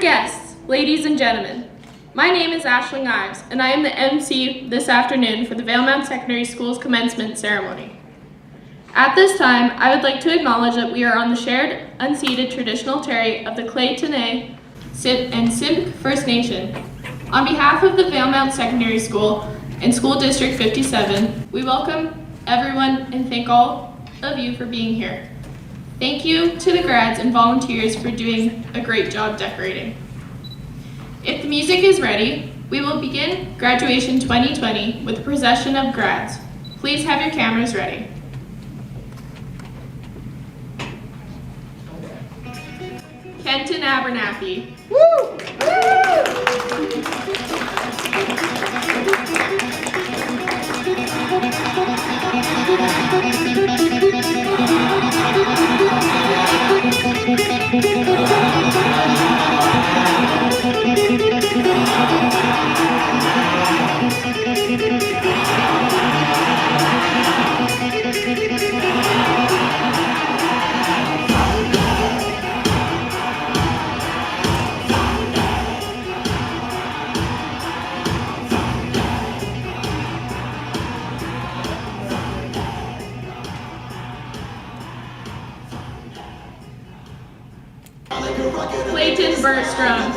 guests, ladies and gentlemen, my name is Ashling Ives, and I am the MC this afternoon for the Valemount Secondary School's commencement ceremony. At this time, I would like to acknowledge that we are on the shared, unceded traditional territory of the Clayton and Simp First Nation. On behalf of the Valemount Secondary School and School District 57, we welcome everyone and thank all of you for being here. Thank you to the grads and volunteers for doing a great job decorating. If the music is ready, we will begin graduation 2020 with the procession of grads. Please have your cameras ready. Kenton Abernathy. Woo! Clayton Bergstrom.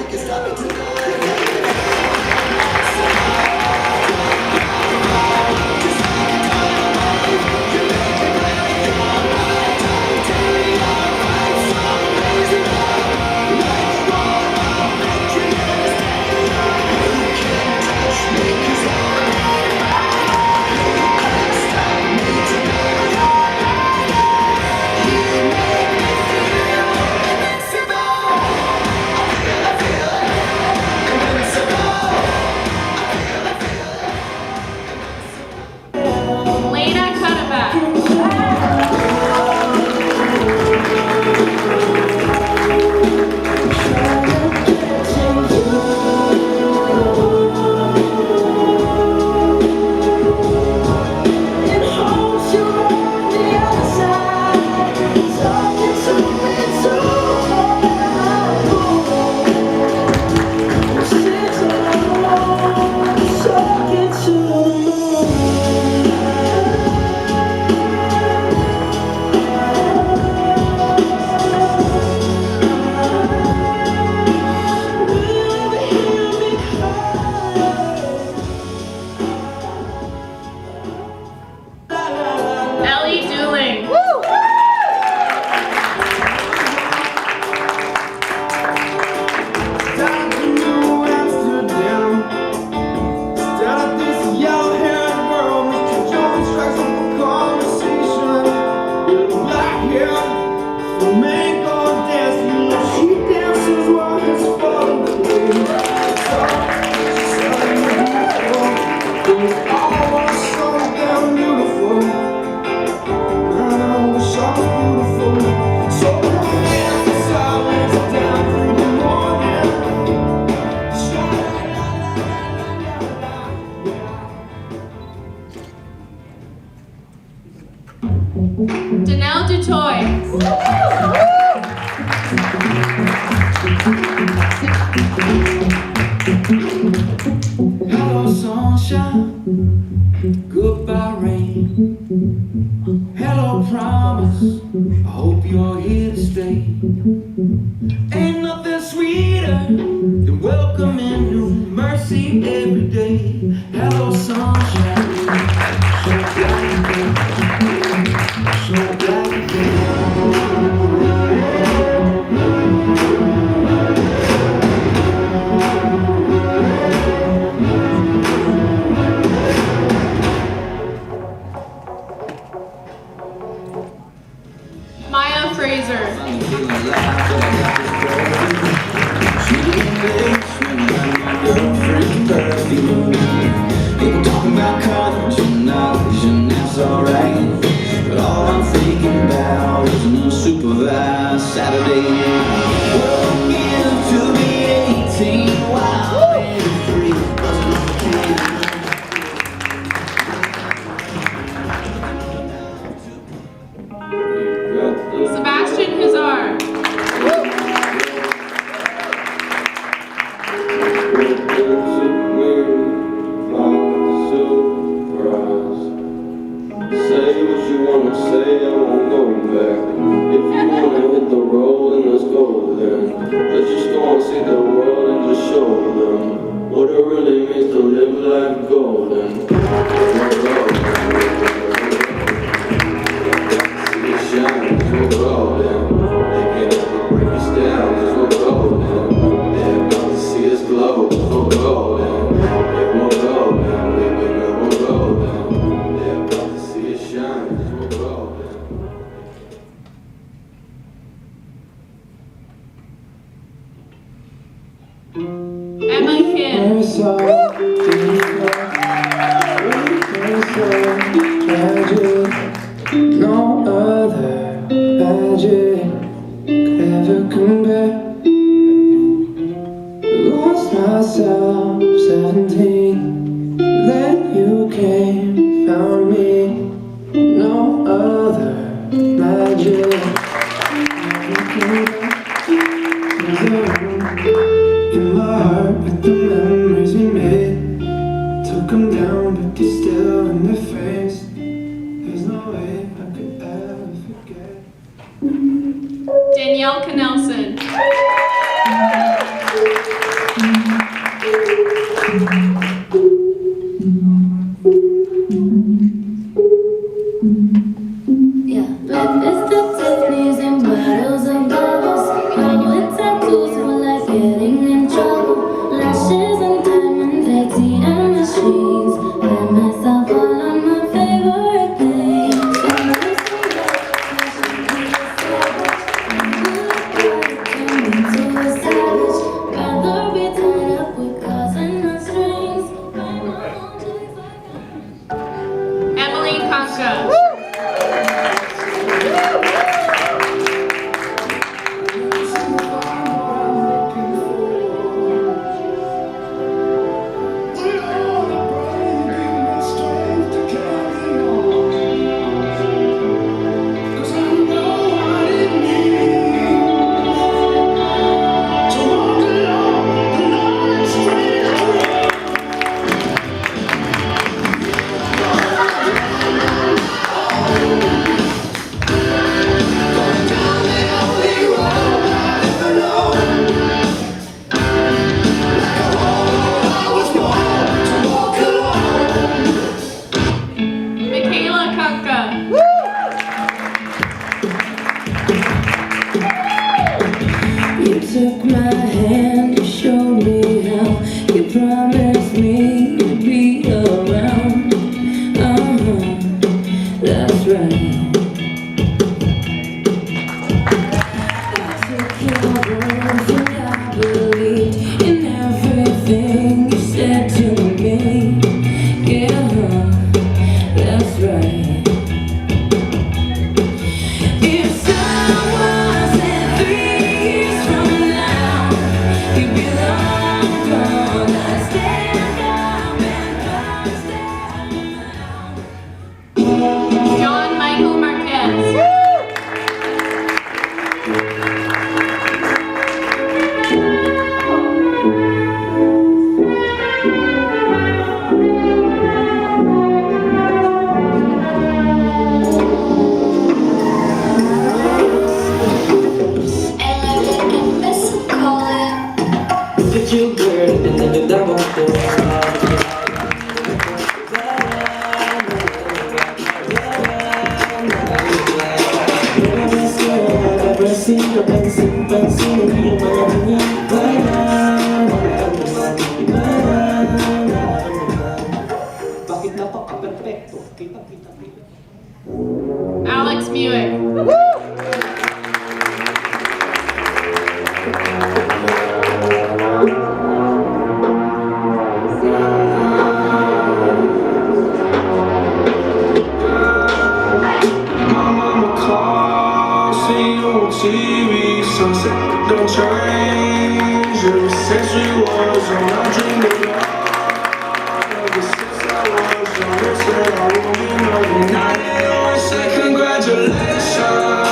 Hello sunshine, goodbye rain. Hello promise, I hope you're here to stay. Ain't nothing sweeter than welcoming new mercy every day. Hello sunshine, so glad you're here, so glad you're here. Fraser. golden. See it shine, we're golden. They can't ever break us down, 'cause we're golden. They're about to see us glow, 'cause we're golden. Yeah, we're golden, baby girl, we're golden. They're about to see us shine, 'cause we're golden. Emma Kim. We're so beautiful, we're so tragic. No other magic could ever compare. Lost myself 17, then you came, found me. No other magic ever compare. In my heart with the memories we made, took them down but they're still in their face. There's no way I could ever forget. Danielle Knelson. Yeah, breakfast at Tiffany's and bottles of bubbles. Girl with tattoos who like getting in trouble. Lashes and diamonds, ATM machines. Buy myself all of my favorite things. Turn me to a savage. Rather be tied up with calls and not strings. Write my own checks like I'm Emily Kanka. Michaela Kanka. You took my hand, you showed me how. You promised me you'd be around. That's right. I took your words and I believed in everything you said to me. Yeah, that's right. If someone said 3 years from now you'd be long gone, I'd stand up and stand. John Michael Marquez. Did you girl and then you double bakit napaka-perfecto? Kita. Alex Muick. TV, sunset, don't change. Ever since we was on, I dreamed of love. Ever since I was young, they said I won't be loving. Now they always say congratulations.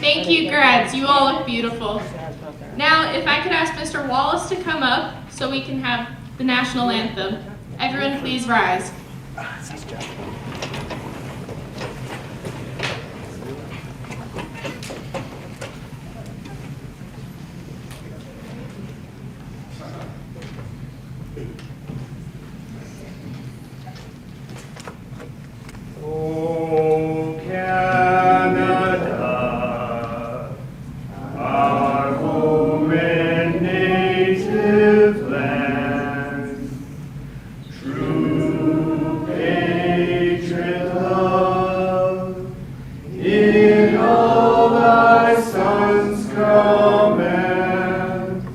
Thank you, grads. You all look beautiful. Now, if I could ask Mr. Wallace to come up so we can have the national anthem. Everyone please rise. Oh, Canada, our home and native land, true patriot love, in all thy sons command,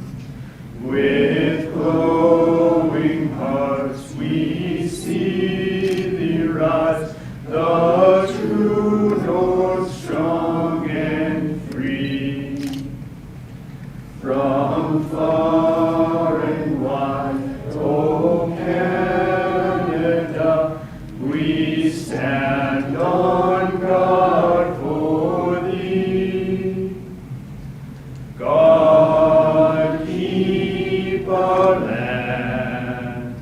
with glowing hearts we see thee rise, the true north, strong and free. From far and wide, O Canada, we stand on guard for thee. God keep our land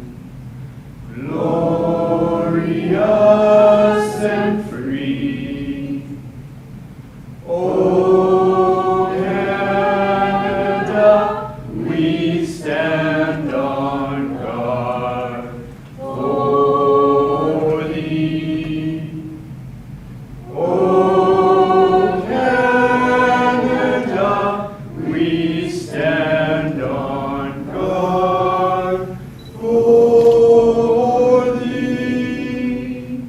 glorious and free. O Canada, we stand on guard for thee. O Canada, we stand on guard for thee.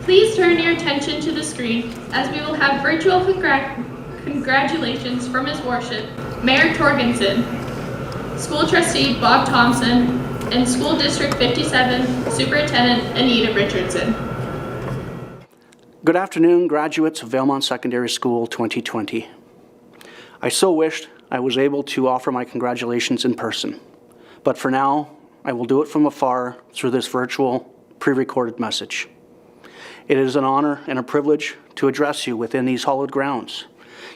Please turn your attention to the screen as we will have virtual congratulations from His Worship, Mayor Torgensen, School Trustee Bob Thompson, and School District 57 Superintendent Anita Richardson. Good afternoon, graduates of Valemount Secondary School 2020. I so wished I was able to offer my congratulations in person, but for now, I will do it from afar through this virtual, pre-recorded message. It is an honor and a privilege to address you within these hallowed grounds.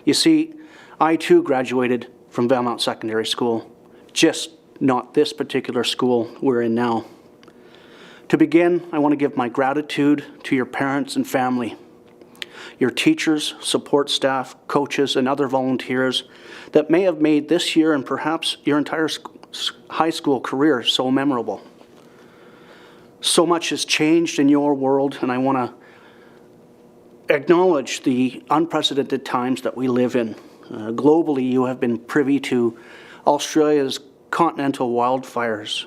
You see, I too graduated from Valemount Secondary School, just not this particular school we're in now. To begin, I want to give my gratitude to your parents and family, your teachers, support staff, coaches, and other volunteers that may have made this year and perhaps your entire high school career so memorable. So much has changed in your world, and I want to acknowledge the unprecedented times that we live in. Globally, you have been privy to Australia's continental wildfires,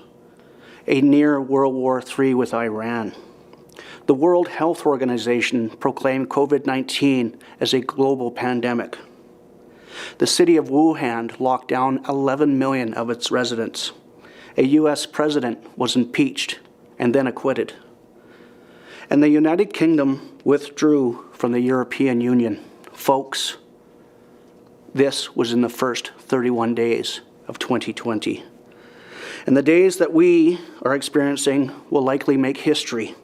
a near World War III with Iran. The World Health Organization proclaimed COVID-19 as a global pandemic. The city of Wuhan locked down 11 million of its residents. A U.S. president was impeached and then acquitted. And the United Kingdom withdrew from the European Union. Folks, this was in the first 31 days of 2020. And the days that we are experiencing will likely make history,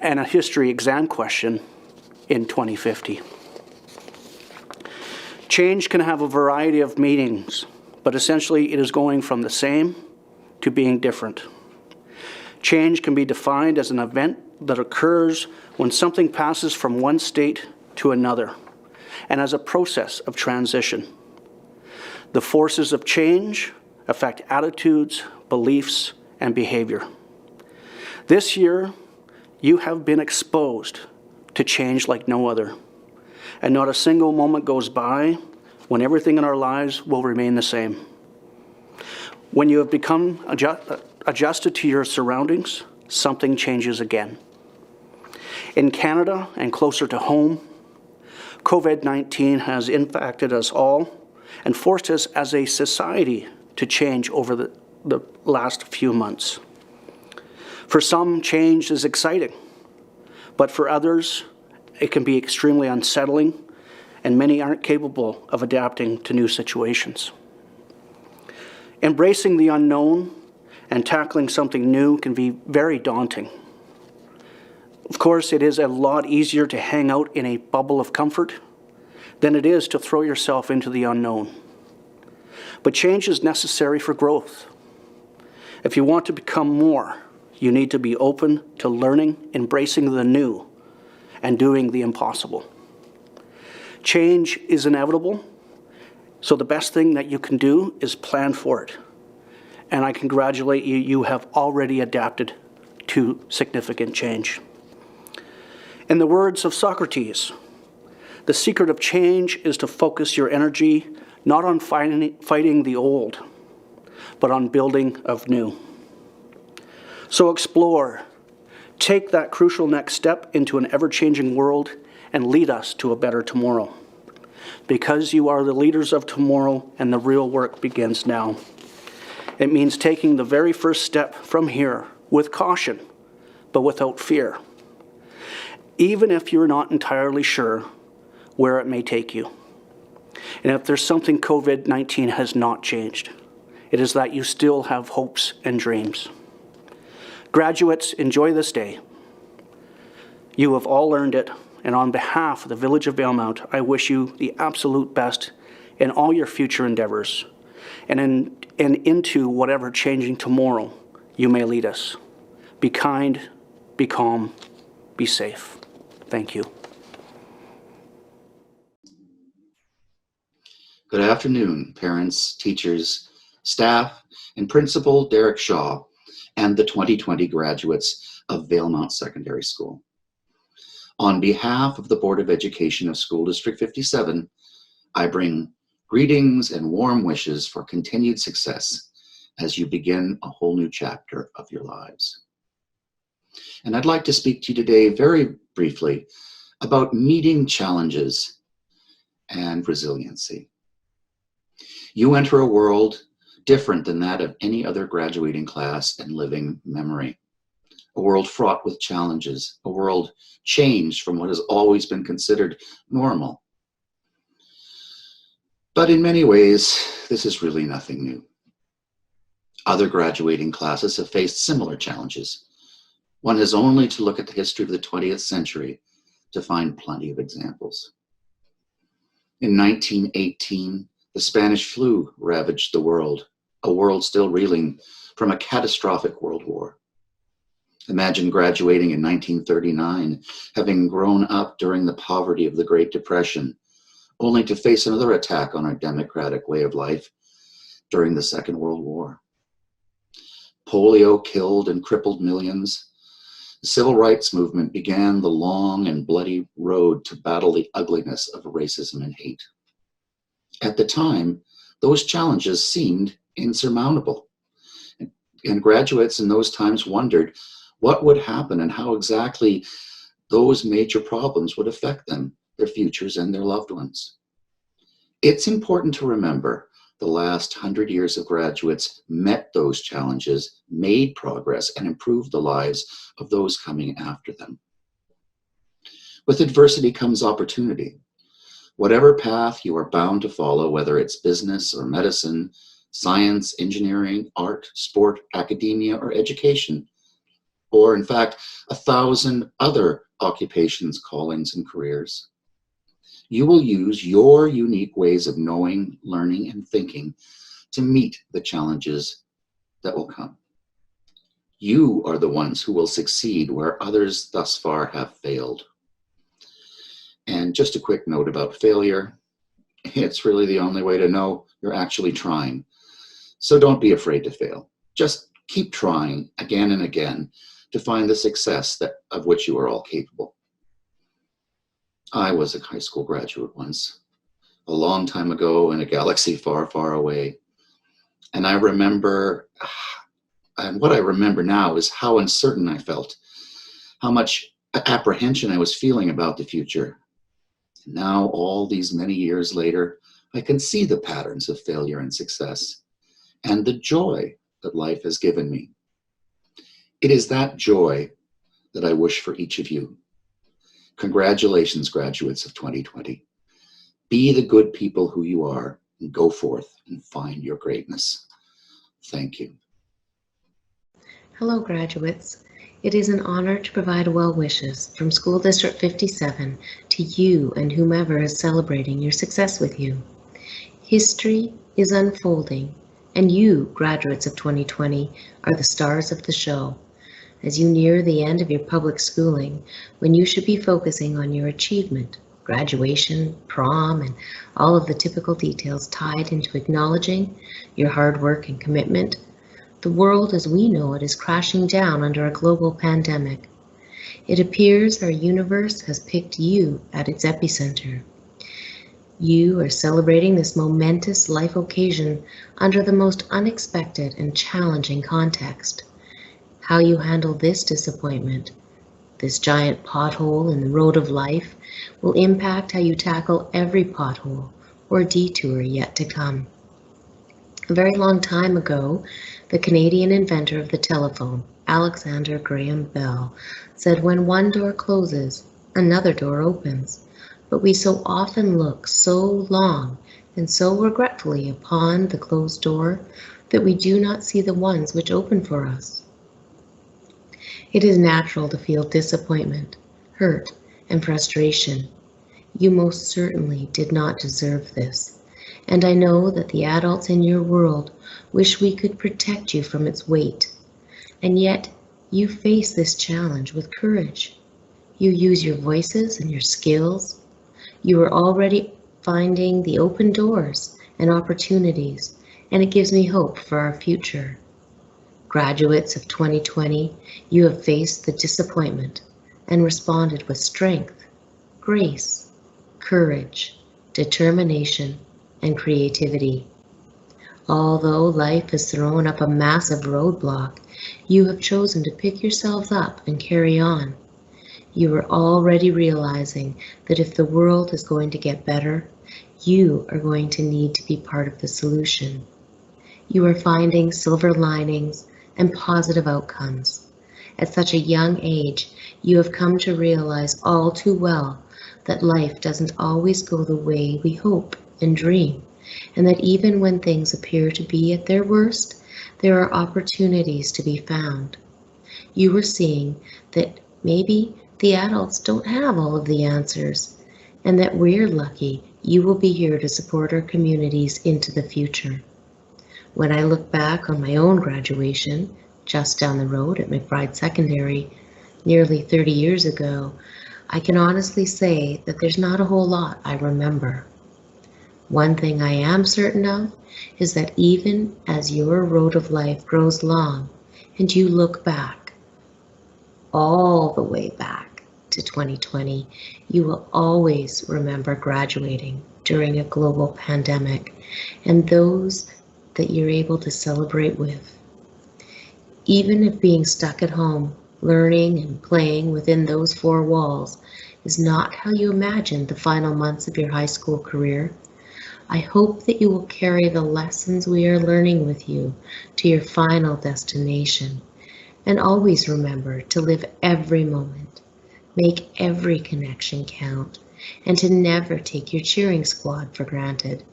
and a history exam question in 2050. Change can have a variety of meanings, but essentially it is going from the same to being different. Change can be defined as an event that occurs when something passes from one state to another, and as a process of transition. The forces of change affect attitudes, beliefs, and behavior. This year, you have been exposed to change like no other, and not a single moment goes by when everything in our lives will remain the same. When you have become adjusted to your surroundings, something changes again. In Canada and closer to home, COVID-19 has impacted us all and forced us as a society to change over the last few months. For some, change is exciting, but for others, it can be extremely unsettling and many aren't capable of adapting to new situations. Embracing the unknown and tackling something new can be very daunting. Of course, it is a lot easier to hang out in a bubble of comfort than it is to throw yourself into the unknown. But change is necessary for growth. If you want to become more, you need to be open to learning, embracing the new, and doing the impossible. Change is inevitable, so the best thing that you can do is plan for it. And I congratulate you, you have already adapted to significant change. In the words of Socrates, the secret of change is to focus your energy not on fighting the old, but on building of new. So explore, take that crucial next step into an ever-changing world and lead us to a better tomorrow. Because you are the leaders of tomorrow and the real work begins now. It means taking the very first step from here with caution, but without fear. Even if you're not entirely sure where it may take you. And if there's something COVID-19 has not changed, it is that you still have hopes and dreams. Graduates, enjoy this day. You have all earned it, and on behalf of the Village of Valemount, I wish you the absolute best in all your future endeavors and into whatever changing tomorrow you may lead us. Be kind, be calm, be safe. Thank you. Good afternoon, parents, teachers, staff, and Principal Derek Shaw, and the 2020 graduates of Valemount Secondary School. On behalf of the Board of Education of School District 57, I bring greetings and warm wishes for continued success as you begin a whole new chapter of your lives. And I'd like to speak to you today very briefly about meeting challenges and resiliency. You enter a world different than that of any other graduating class in living memory. A world fraught with challenges, a world changed from what has always been considered normal. But in many ways, this is really nothing new. Other graduating classes have faced similar challenges. One has only to look at the history of the 20th century to find plenty of examples. In 1918, the Spanish flu ravaged the world, a world still reeling from a catastrophic world war. Imagine graduating in 1939, having grown up during the poverty of the Great Depression, only to face another attack on our democratic way of life during the Second World War. Polio killed and crippled millions. The civil rights movement began the long and bloody road to battle the ugliness of racism and hate. At the time, those challenges seemed insurmountable. And graduates in those times wondered what would happen and how exactly those major problems would affect them, their futures, and their loved ones. It's important to remember the last 100 years of graduates met those challenges, made progress, and improved the lives of those coming after them. With adversity comes opportunity. Whatever path you are bound to follow, whether it's business or medicine, science, engineering, art, sport, academia, or education, or in fact, 1,000 other occupations, callings, and careers, you will use your unique ways of knowing, learning, and thinking to meet the challenges that will come. You are the ones who will succeed where others thus far have failed. And just a quick note about failure. It's really the only way to know you're actually trying. So don't be afraid to fail. Just keep trying again and again to find the success of which you are all capable. I was a high school graduate once, a long time ago in a galaxy far, far away. And I remember, and what I remember now is how uncertain I felt, how much apprehension I was feeling about the future. Now, all these many years later, I can see the patterns of failure and success and the joy that life has given me. It is that joy that I wish for each of you. Congratulations, graduates of 2020. Be the good people who you are and go forth and find your greatness. Thank you. Hello, graduates. It is an honor to provide well wishes from School District 57 to you and whomever is celebrating your success with you. History is unfolding, and you, graduates of 2020, are the stars of the show. As you near the end of your public schooling, when you should be focusing on your achievement, graduation, prom, and all of the typical details tied into acknowledging your hard work and commitment, the world as we know it is crashing down under a global pandemic. It appears our universe has picked you at its epicenter. You are celebrating this momentous life occasion under the most unexpected and challenging context. How you handle this disappointment, this giant pothole in the road of life, will impact how you tackle every pothole or detour yet to come. A very long time ago, the Canadian inventor of the telephone, Alexander Graham Bell, said when one door closes, another door opens. But we so often look so long and so regretfully upon the closed door that we do not see the ones which open for us. It is natural to feel disappointment, hurt, and frustration. You most certainly did not deserve this. And I know that the adults in your world wish we could protect you from its weight. And yet, you face this challenge with courage. You use your voices and your skills. You are already finding the open doors and opportunities, and it gives me hope for our future. Graduates of 2020, you have faced the disappointment and responded with strength, grace, courage, determination, and creativity. Although life has thrown up a massive roadblock, you have chosen to pick yourselves up and carry on. You are already realizing that if the world is going to get better, you are going to need to be part of the solution. You are finding silver linings and positive outcomes. At such a young age, you have come to realize all too well that life doesn't always go the way we hope and dream, and that even when things appear to be at their worst, there are opportunities to be found. You are seeing that maybe the adults don't have all of the answers, and that we're lucky you will be here to support our communities into the future. When I look back on my own graduation, just down the road at McBride Secondary, nearly 30 years ago, I can honestly say that there's not a whole lot I remember. One thing I am certain of is that even as your road of life grows long and you look back, all the way back to 2020, you will always remember graduating during a global pandemic and those that you're able to celebrate with. Even if being stuck at home, learning and playing within those four walls is not how you imagined the final months of your high school career, I hope that you will carry the lessons we are learning with you to your final destination, and always remember to live every moment, make every connection count, and to never take your cheering squad for granted.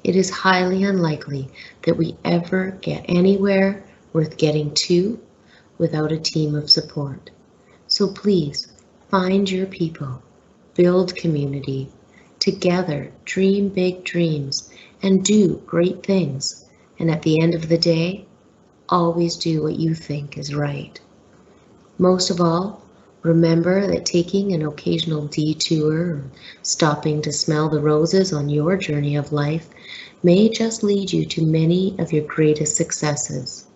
It is highly unlikely that we ever get anywhere worth getting to without a team of support. So please find your people, build community, together dream big dreams and do great things. And at the end of the day, always do what you think is right. Most of all, remember that taking an occasional detour or stopping to smell the roses on your journey of life may just lead you to many of your greatest successes.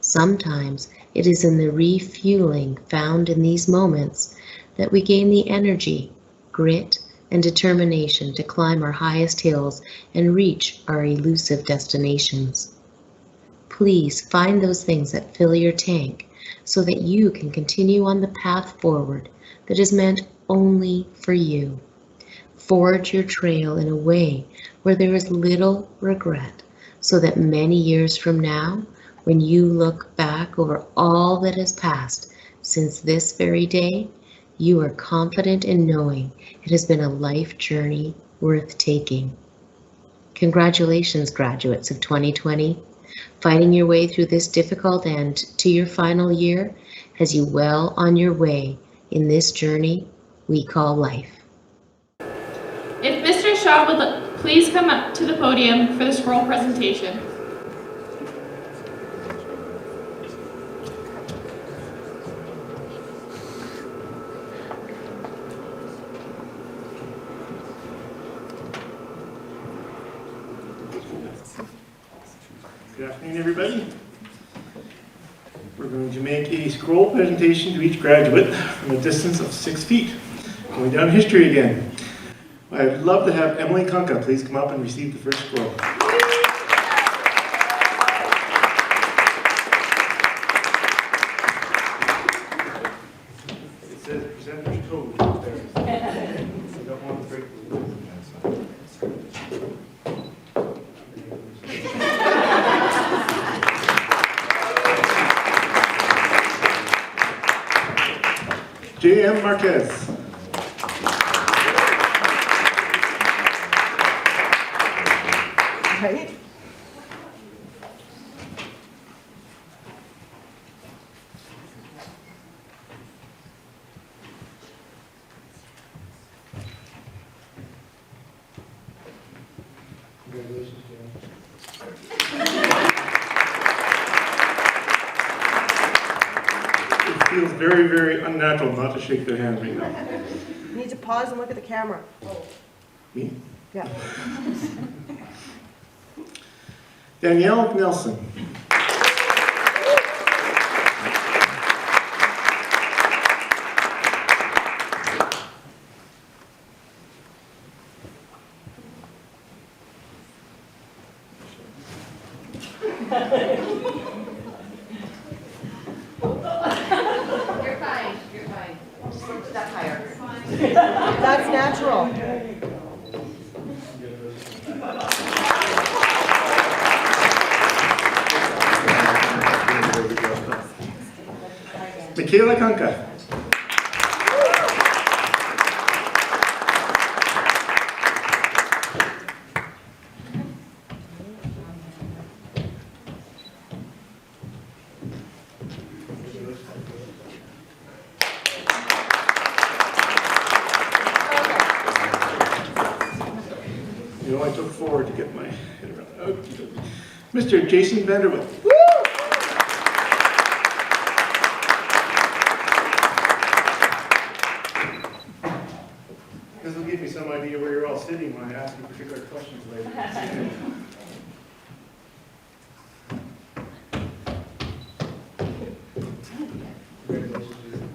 Sometimes it is in the refueling found in these moments that we gain the energy, grit, and determination to climb our highest hills and reach our elusive destinations. Please find those things that fill your tank so that you can continue on the path forward that is meant only for you. Forge your trail in a way where there is little regret, so that many years from now, when you look back over all that has passed since this very day, you are confident in knowing it has been a life journey worth taking. Congratulations, graduates of 2020. Fighting your way through this difficult end to your final year has you well on your way in this journey we call life. If Mr. Shaw would please come up to the podium for the scroll presentation. Good afternoon, everybody. We're going to make a scroll presentation to each graduate from a distance of 6 feet. Going down history again. I'd love to have Emily Kunka please come up and receive the first scroll. It says presenter's code up there. I don't want to break the rules. J.M. Marquez. Right? Congratulations, J.M. It feels very, very unnatural not to shake their hands right now. You need to pause and look at the camera. Me? Yeah. Danielle Nelson. You're fine. Just look to that higher. That's natural. Michaela Kunka. You know, I took forward to get my head around. Okay. Mr. Jason Vanderbilt. This will give me some idea where you're all sitting when I ask you particular questions later. Congratulations, Jason.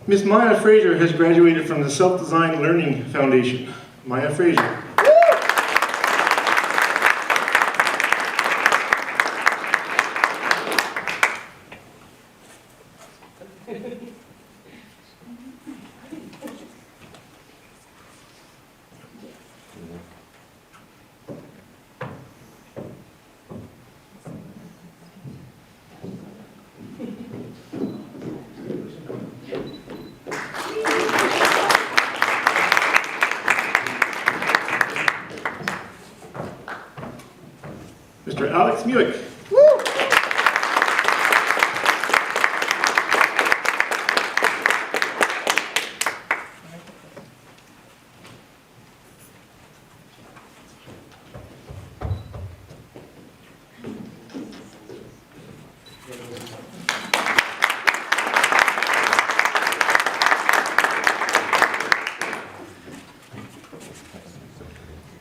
Ms. Maya Fraser has graduated from the Self-Design Learning Foundation. Maya Fraser. Mr. Alex Muick.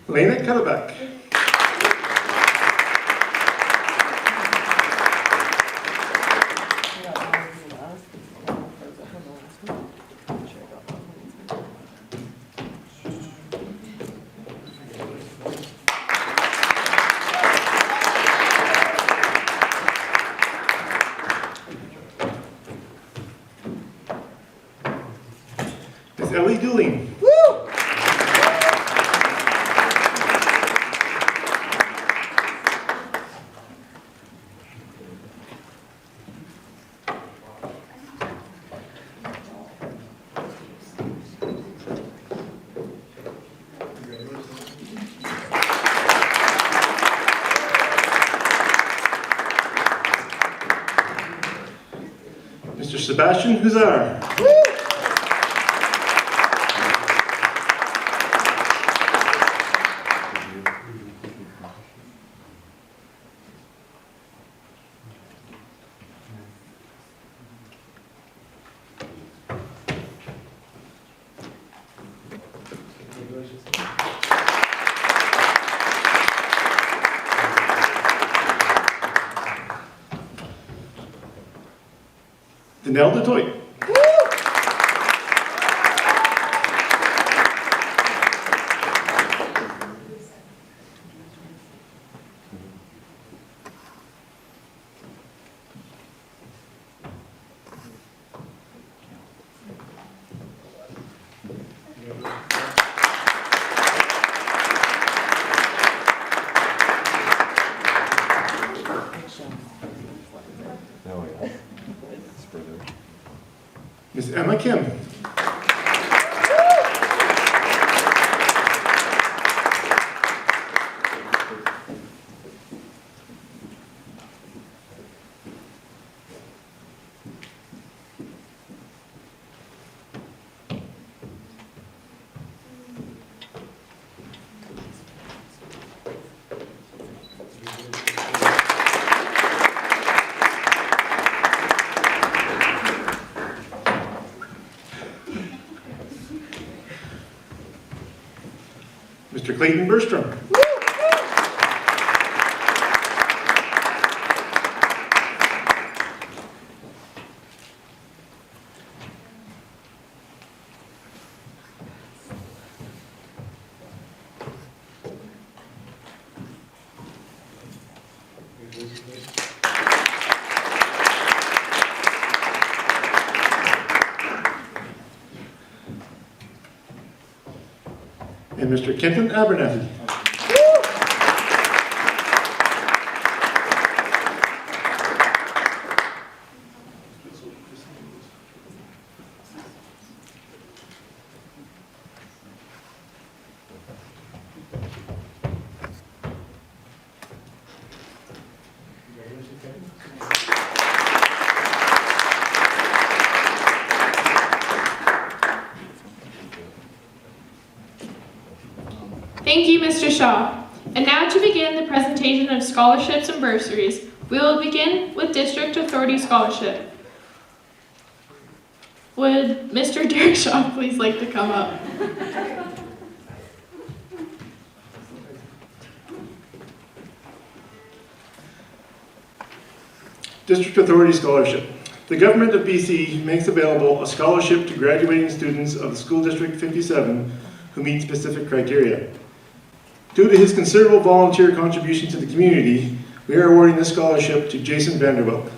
Lena Kellebeck. Miss Ellie Dooling. Sebastian Huzar. Danelle DeToy. Miss Emma Kim. Mr. Clayton Berstrom. And Mr. Kenton Abernathy. Thank you, Mr. Shaw. And now to begin the presentation of scholarships and bursaries, we will begin with District Authority Scholarship. Would Mr. Derek Shaw please like to come up? District Authority Scholarship. The Government of BC makes available a scholarship to graduating students of the School District 57 who meet specific criteria. Due to his considerable volunteer contribution to the community, we are awarding this scholarship to Jason Vanderwelk.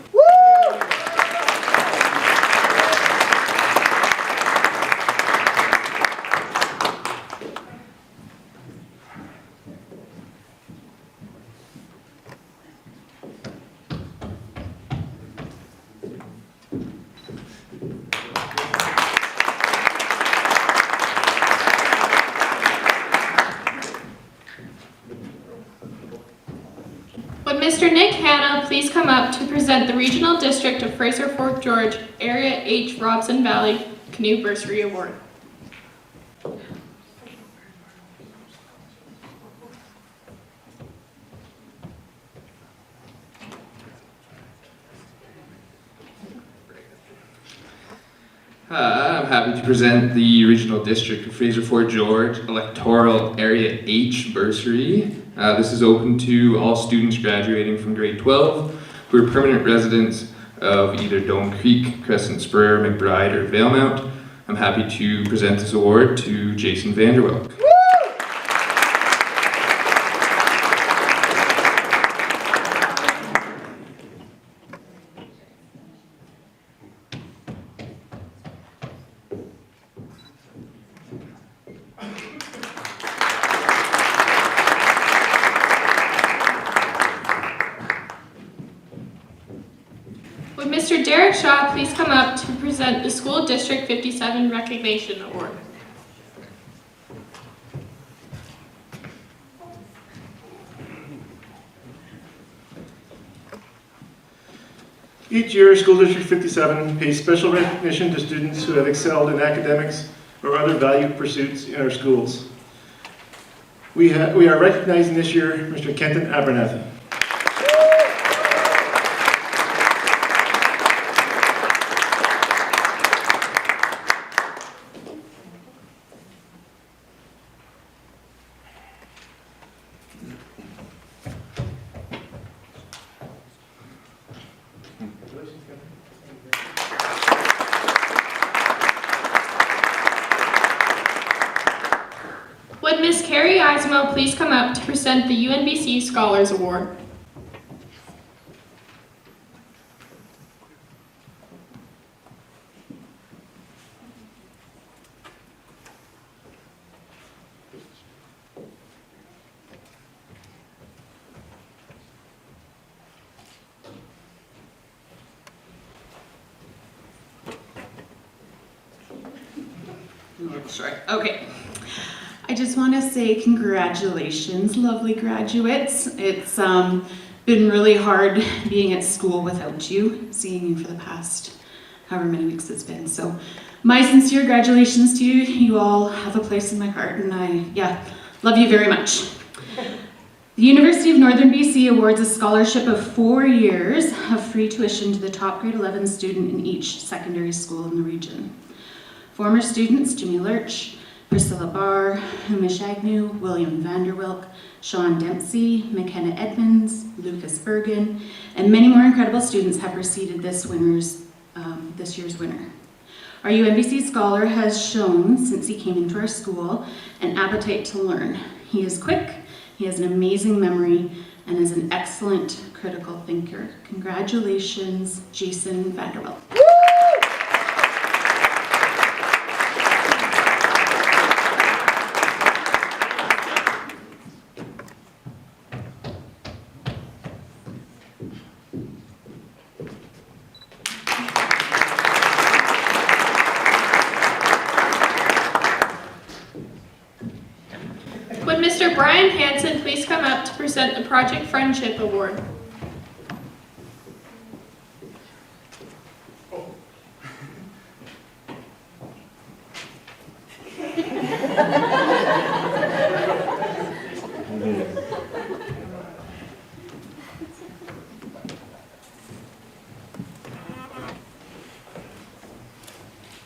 Would Mr. Nick Hanna please come up to present the Regional District of Fraser Fort George Area H. Robson Valley Canoe Bursary Award? I'm happy to present the Regional District of Fraser Fort George Electoral Area H Bursary. This is open to all students graduating from grade 12 who are permanent residents of either Dome Creek, Crescent Spur, McBride, or Valemount. I'm happy to present this award to Jason Vanderwelk. Would Mr. Derek Shaw please come up to present the School District 57 Recognition Award? Each year, School District 57 pays special recognition to students who have excelled in academics or other valued pursuits in our schools. We are recognizing this year Mr. Kenton Abernathy. Would Miss Carrie Eismo please come up to present the UNBC Scholars Award? Sure. Okay. I just want to say congratulations, lovely graduates. It's been really hard being at school without you, seeing you for the past however many weeks it's been. So my sincere congratulations to you. You all have a place in my heart, and I love you very much. The University of Northern BC awards a scholarship of 4 years of free tuition to the top grade 11 student in each secondary school in the region. Former students Jimmy Lurch, Priscilla Barr, Umish Agnew, William Vanderwilk, Sean Dempsey, McKenna Edmonds, Lucas Bergen, and many more incredible students have preceded this year's winner. Our UNBC scholar has shown, since he came into our school, an appetite to learn. He is quick, he has an amazing memory, and is an excellent critical thinker. Congratulations, Jason Vanderwilk. Would Mr. Brian Hansen please come up to present the Project Friendship Award?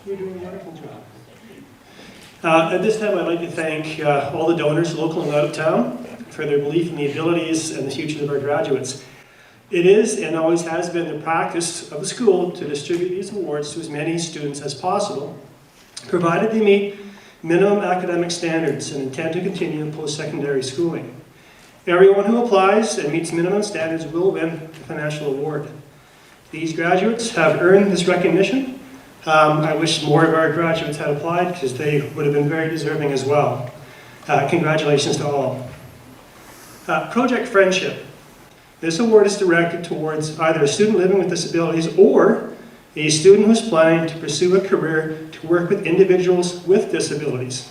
You're doing a wonderful job. At this time, I'd like to thank all the donors, local and out of town, for their belief in the abilities and the future of our graduates. It is and always has been the practice of the school to distribute these awards to as many students as possible, provided they meet minimum academic standards and intend to continue in post-secondary schooling. Everyone who applies and meets minimum standards will win the financial award. These graduates have earned this recognition. I wish more of our graduates had applied because they would have been very deserving as well. Congratulations to all. Project Friendship. This award is directed towards either a student living with disabilities or a student who's planning to pursue a career to work with individuals with disabilities.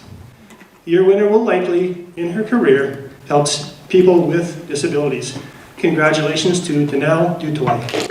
Your winner will likely, in her career, help people with disabilities. Congratulations to Danelle Dutoy.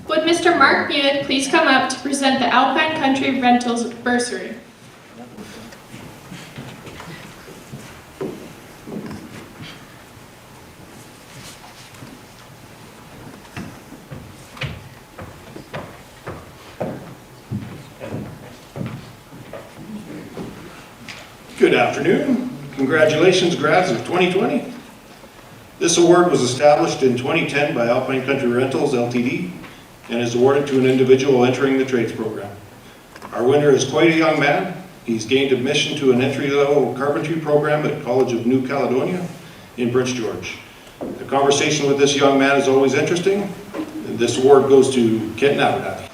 Would Mr. Mark Buick please come up to present the Alpine Country Rentals Bursary? Good afternoon. Congratulations, grads of 2020. This award was established in 2010 by Alpine Country Rentals Ltd. and is awarded to an individual entering the trades program. Our winner is quite a young man. He's gained admission to an entry-level carpentry program at College of New Caledonia in Prince George. The conversation with this young man is always interesting. This award goes to Kenton Abernathy.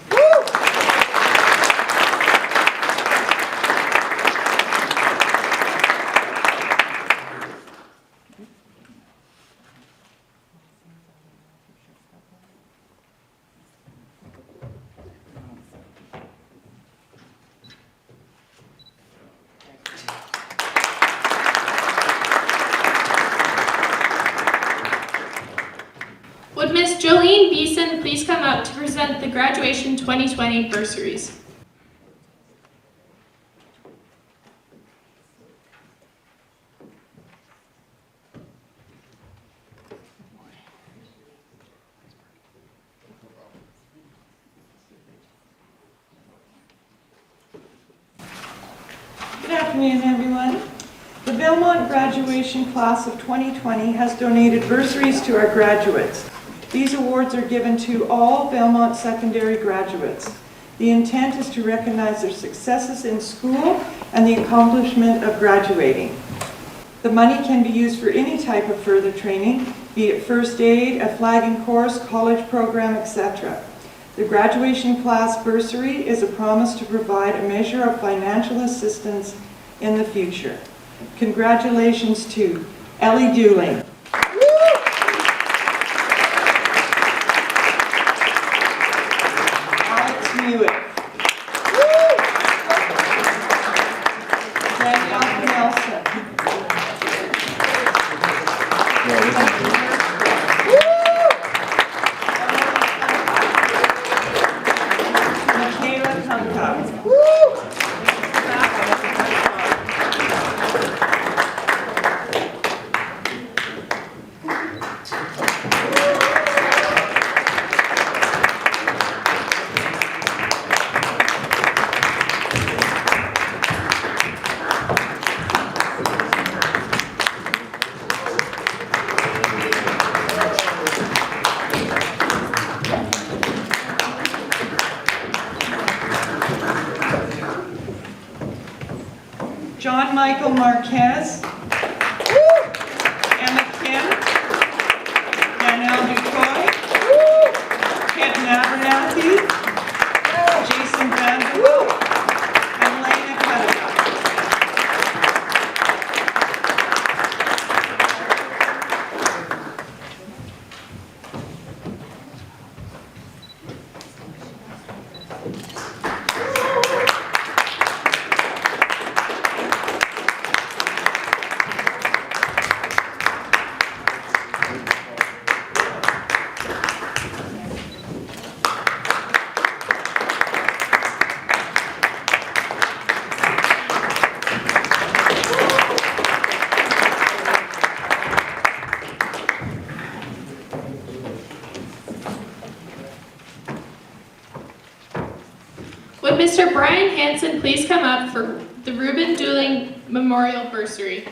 Miss Jolene Beeson please come up to present the graduation 2020 bursaries? Good afternoon, everyone. The Valemount graduation class of 2020 has donated bursaries to our graduates. These awards are given to all Valemount secondary graduates. The intent is to recognize their successes in school and the accomplishment of graduating. The money can be used for any type of further training, be it first aid, a flagging course, college program, etc. The graduation class bursary is a promise to provide a measure of financial assistance in the future. Congratulations to Ellie Dooling. Alex Newick. Danielle Nelson. Michaela Kunka. John Michael Marquez, Emma Kim, Danielle Ducoy, Kent Abernathy, Jason Brandon, and Lena Cutterbuck. Would Mr. Brian Hansen please come up for the Reuben Dooling Memorial Bursary?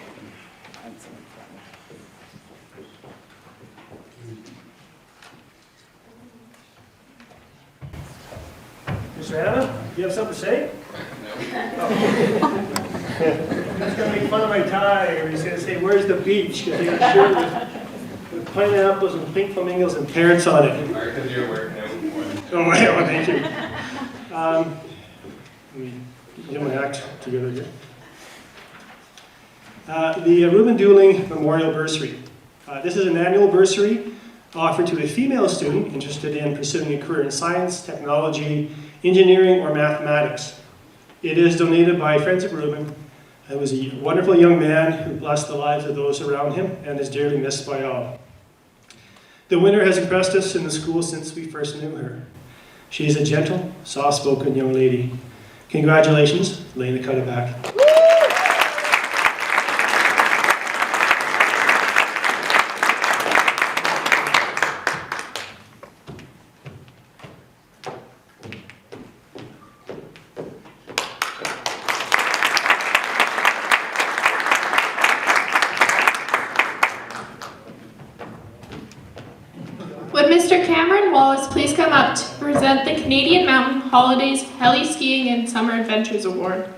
Mr. Hanna, you have something to say? No. He's going to make fun of my tie, or he's going to say, where's the beach? Because they got a shirt with pineapples and pink flamingos and parrots on it. Because you're working out more. Oh, well, thank you. Let me get my act together here. The Reuben Dooling Memorial Bursary. This is an annual bursary offered to a female student interested in pursuing a career in science, technology, engineering, or mathematics. It is donated by Friends of Reuben. He was a wonderful young man who blessed the lives of those around him and is dearly missed by all. The winner has impressed us in the school since we first knew her. She is a gentle, soft-spoken young lady. Congratulations, Lena Cutterback. Would Mr. Cameron Wallace please come up to present the Canadian Mountain Holidays Heli Skiing and Summer Adventures Award?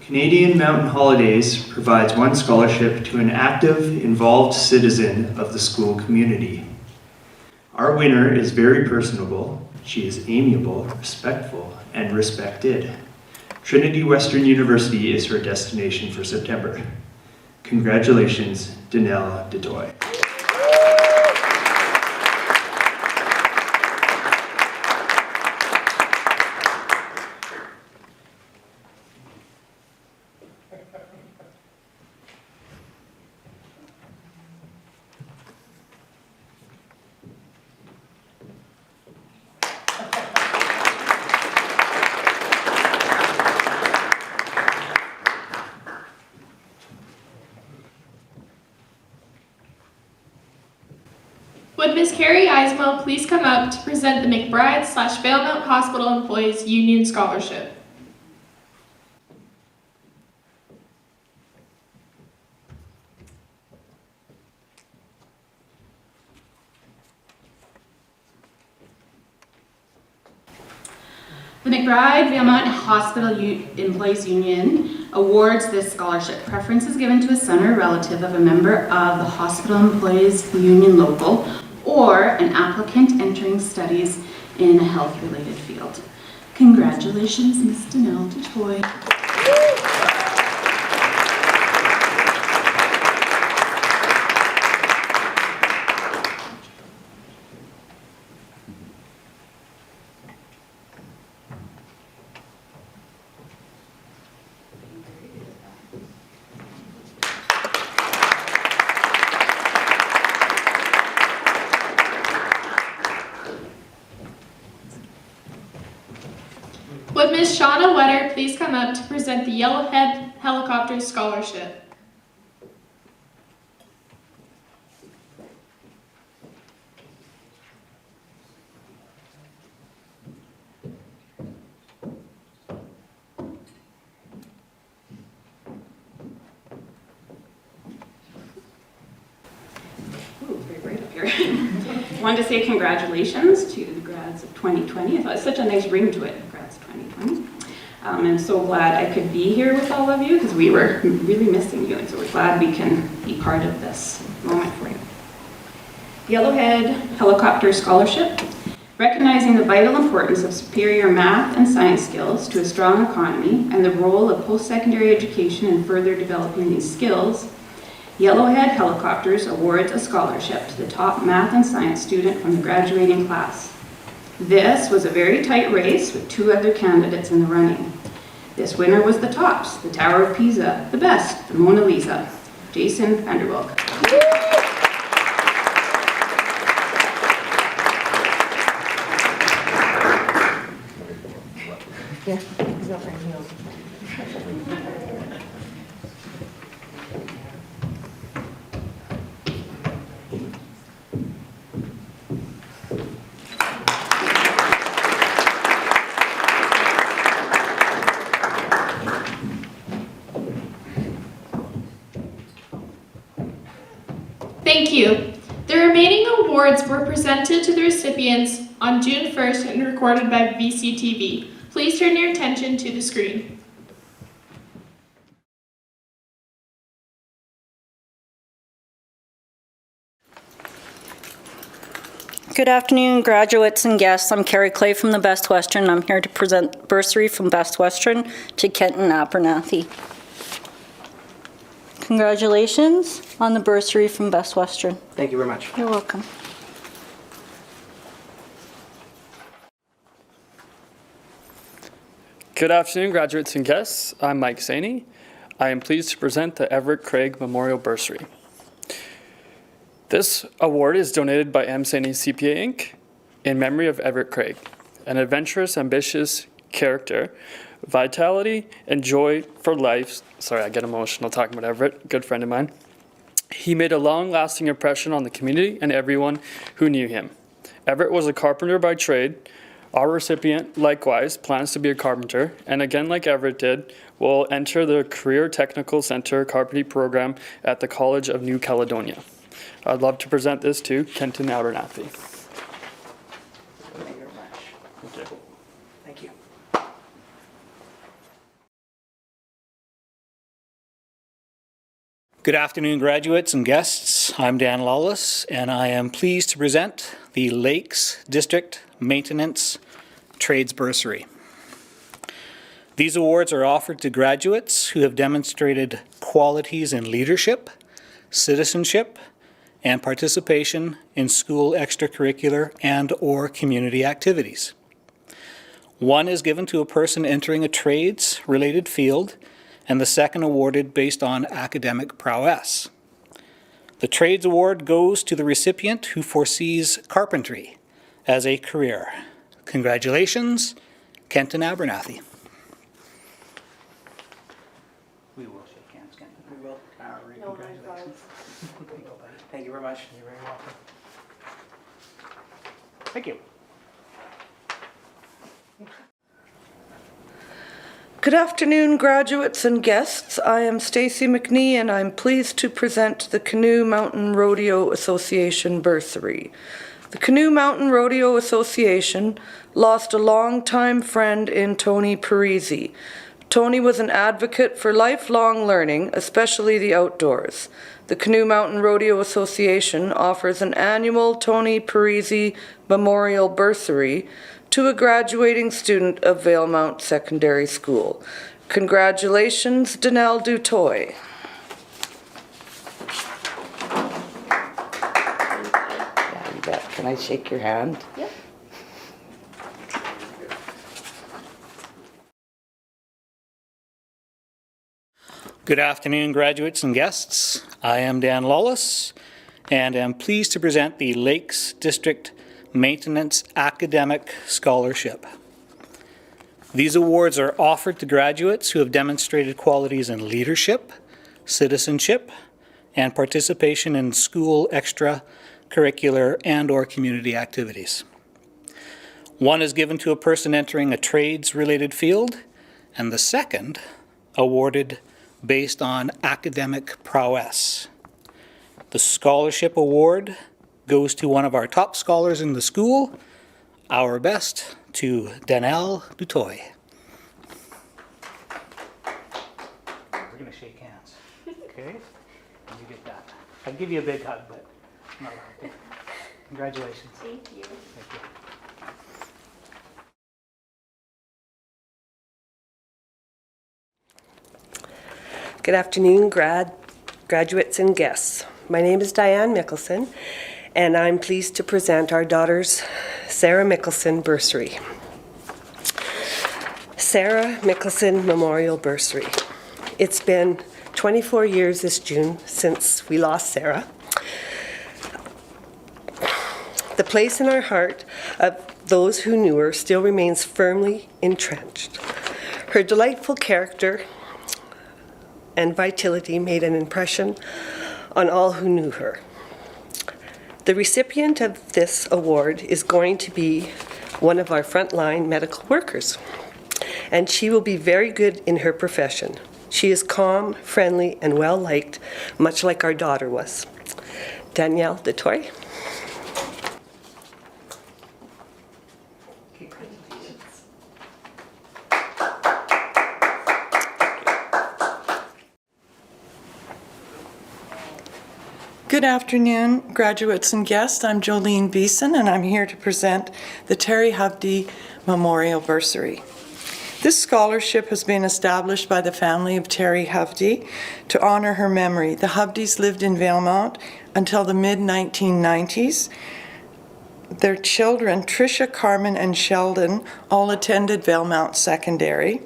Canadian Mountain Holidays provides one scholarship to an active, involved citizen of the school community. Our winner is very personable. She is amiable, respectful, and respected. Trinity Western University is her destination for September. Congratulations, Danelle DeToy. Would Ms. Carrie Eismo please come up to present the McBride/Valemount Hospital Employees Union Scholarship? The McBride-Valemount Hospital Employees Union awards this scholarship. Preference is given to a son or relative of a member of the Hospital Employees Union local or an applicant entering studies in a health-related field. Congratulations, Ms. Danelle DeToy. Would Ms. Shauna Wetter please come up to present the Yellowhead Helicopter Scholarship? Right up here. Wanted to say congratulations to the grads of 2020. I thought it was such a nice ring to it, grads 2020. I'm so glad I could be here with all of you because we were really missing you, and so we're glad we can be part of this moment for you. Yellowhead Helicopter Scholarship, recognizing the vital importance of superior math and science skills to a strong economy and the role of post-secondary education in further developing these skills, Yellowhead Helicopters awards a scholarship to the top math and science student from the graduating class. This was a very tight race with two other candidates in the running. This winner was the tops, the Tower of Pisa, the best, the Mona Lisa, Jason Vanderwilk. Thank you. The remaining awards were presented to the recipients on June 1st and recorded by VCTV. Please turn your attention to the screen. Good afternoon, graduates and guests. I'm Carrie Clay from the Best Western. I'm here to present bursary from Best Western to Kenton Abernathy. Congratulations on the bursary from Best Western. Thank you very much. You're welcome. Good afternoon, graduates and guests. I'm Mike Saney. I am pleased to present the Everett Craig Memorial Bursary. This award is donated by M. Saney CPA Inc. in memory of Everett Craig, an adventurous, ambitious character, vitality and joy for life. Sorry, I get emotional talking about Everett, good friend of mine. He made a long-lasting impression on the community and everyone who knew him. Everett was a carpenter by trade. Our recipient, likewise, plans to be a carpenter, and again, like Everett did, will enter the Career Technical Center Carpentry program at the College of New Caledonia. I'd love to present this to Kenton Abernathy. Thank you very much. Thank you. Good afternoon, graduates and guests. I'm Dan Lawless, and I am pleased to present the Lakes District Maintenance Trades Bursary. These awards are offered to graduates who have demonstrated qualities in leadership, citizenship, and participation in school extracurricular and/or community activities. One is given to a person entering a trades-related field, and the second awarded based on academic prowess. The Trades Award goes to the recipient who foresees carpentry as a career. Congratulations, Kenton Abernathy. We will shake hands, Kenton. We will. Congratulations. Thank you very much. You're very welcome. Thank you. Good afternoon, graduates and guests. I am Stacy McNee, and I'm pleased to present the Canoe Mountain Rodeo Association bursary. The Canoe Mountain Rodeo Association lost a longtime friend in Tony Parisi. Tony was an advocate for lifelong learning, especially the outdoors. The Canoe Mountain Rodeo Association offers an annual Tony Parisi Memorial Bursary to a graduating student of Valemount Secondary School. Congratulations, Danelle Dutoy. Yeah, you bet. Can I shake your hand? Yep. Good afternoon, graduates and guests. I am Dan Lawless, and am pleased to present the Lakes District Maintenance Academic Scholarship. These awards are offered to graduates who have demonstrated qualities in leadership, citizenship, and participation in school extracurricular and/or community activities. One is given to a person entering a trades-related field, and the second awarded based on academic prowess. The scholarship award goes to one of our top scholars in the school, our best, to Danelle Dutoy. We're going to shake hands, okay? And you get that. I'd give you a big hug, but I'm not allowed to. Congratulations. Thank you. Thank you. Good afternoon, graduates and guests. My name is Diane Mickelson, and I'm pleased to present our daughter's Sarah Mickelson bursary. Sarah Mickelson Memorial Bursary. It's been 24 years this June since we lost Sarah. The place in our heart of those who knew her still remains firmly entrenched. Her delightful character and vitality made an impression on all who knew her. The recipient of this award is going to be one of our frontline medical workers, and she will be very good in her profession. She is calm, friendly, and well-liked, much like our daughter was. Danelle Dutoy. Good afternoon, graduates and guests. I'm Jolene Beeson, and I'm here to present the Terry Hovde Memorial Bursary. This scholarship has been established by the family of Terry Hovde to honor her memory. The Hovdes lived in Valemount until the mid-1990s. Their children, Tricia, Carmen, and Sheldon, all attended Valemount Secondary.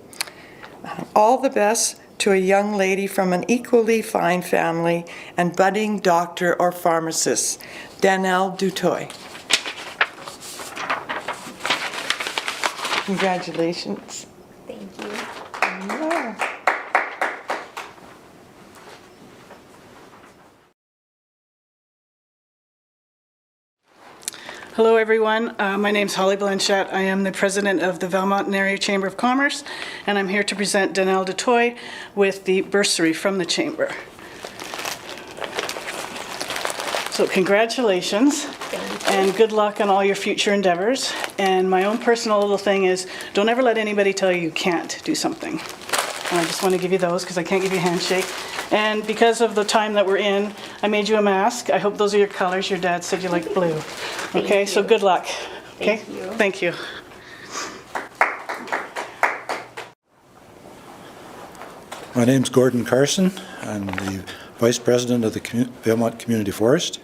All the best to a young lady from an equally fine family and budding doctor or pharmacist, Danelle Dutoy. Congratulations. Thank you. Yeah. Hello, everyone. My name's Holly Blanchette. I am the president of the Valemount Area Chamber of Commerce, and I'm here to present Danelle Dutoy with the bursary from the Chamber. So congratulations, and good luck on all your future endeavors. And my own personal little thing is, don't ever let anybody tell you can't do something. And I just want to give you those because I can't give you a handshake. And because of the time that we're in, I made you a mask. I hope those are your colors. Your dad said you like blue. Okay, so good luck. Okay, thank you. My name's Gordon Carson. I'm the Vice President of the Valemount Community Forest,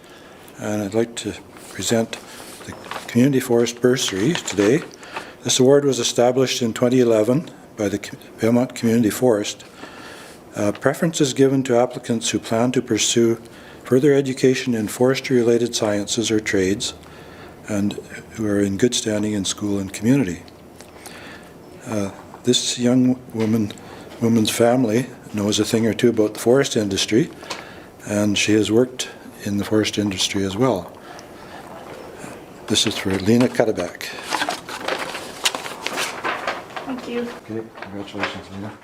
and I'd like to present the Community Forest Bursary today. This award was established in 2011 by the Valemount Community Forest. Preference is given to applicants who plan to pursue further education in forestry-related sciences or trades and who are in good standing in school and community. This young woman's family knows a thing or two about the forest industry, and she has worked in the forest industry as well. This is for Lena Cuddeback. Thank you. Okay, congratulations, Lena.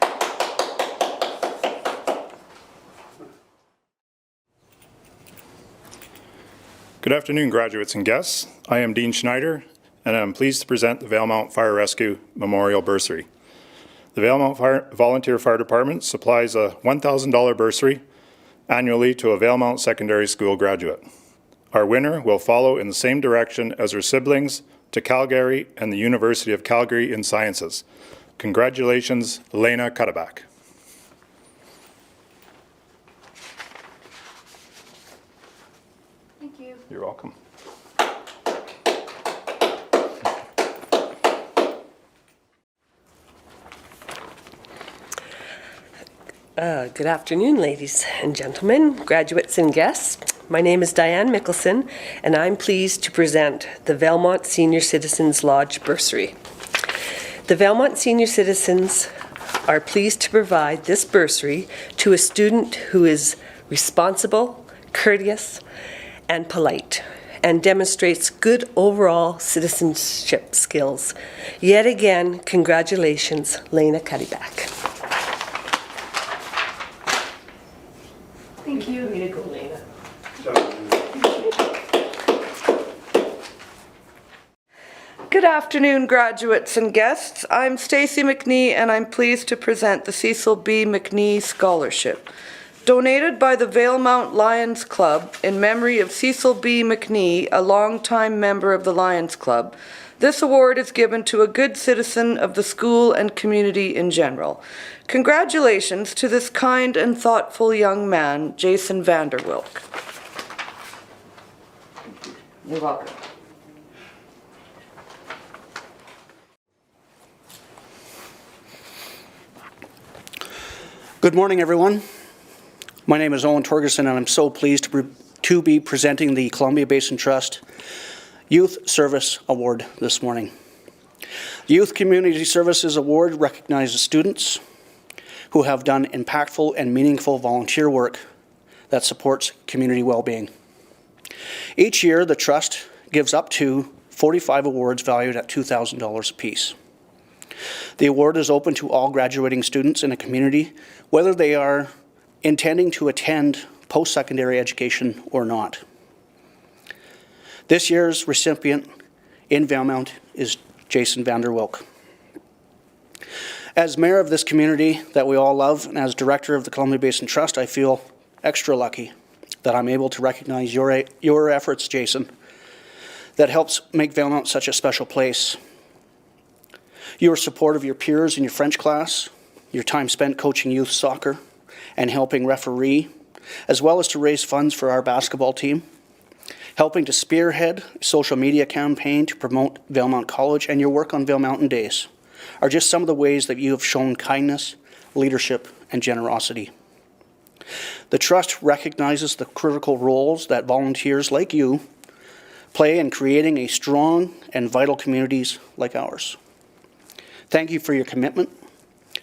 Good afternoon, graduates and guests. I am Dean Schneider, and I'm pleased to present the Valemount Fire Rescue Memorial Bursary. The Valemount Volunteer Fire Department supplies a $1,000 bursary annually to a Valemount Secondary School graduate. Our winner will follow in the same direction as her siblings to Calgary and the University of Calgary in Sciences. Congratulations, Lena Cuddeback. Thank you. You're welcome. Good afternoon, ladies and gentlemen, graduates and guests. My name is Diane Mickelson, and I'm pleased to present the Valemount Senior Citizens Lodge Bursary. The Valemount Senior Citizens are pleased to provide this bursary to a student who is responsible, courteous, and polite, and demonstrates good overall citizenship skills. Yet again, congratulations, Lena Cuddeback. Thank you. Way to go, Lena. Good afternoon, graduates and guests. I'm Stacey McNee, and I'm pleased to present the Cecil B. McNee Scholarship. Donated by the Valemount Lions Club in memory of Cecil B. McNee, a longtime member of the Lions Club, this award is given to a good citizen of the school and community in general. Congratulations to this kind and thoughtful young man, Jason Vanderwilk. You're welcome. Good morning, everyone. My name is Owen Torgerson, and I'm so pleased to be presenting the Columbia Basin Trust Youth Service Award this morning. The Youth Community Services Award recognizes students who have done impactful and meaningful volunteer work that supports community well-being. Each year, the Trust gives up to 45 awards valued at $2,000 apiece. The award is open to all graduating students in a community, whether they are intending to attend post-secondary education or not. This year's recipient in Valemount is Jason Vanderwilk. As mayor of this community that we all love, and as director of the Columbia Basin Trust, I feel extra lucky that I'm able to recognize your efforts, Jason, that helps make Valemount such a special place. Your support of your peers in your French class, your time spent coaching youth soccer and helping referee, as well as to raise funds for our basketball team, helping to spearhead a social media campaign to promote Valemount College, and your work on Vail Mountain Days are just some of the ways that you have shown kindness, leadership, and generosity. The Trust recognizes the critical roles that volunteers like you play in creating a strong and vital communities like ours. Thank you for your commitment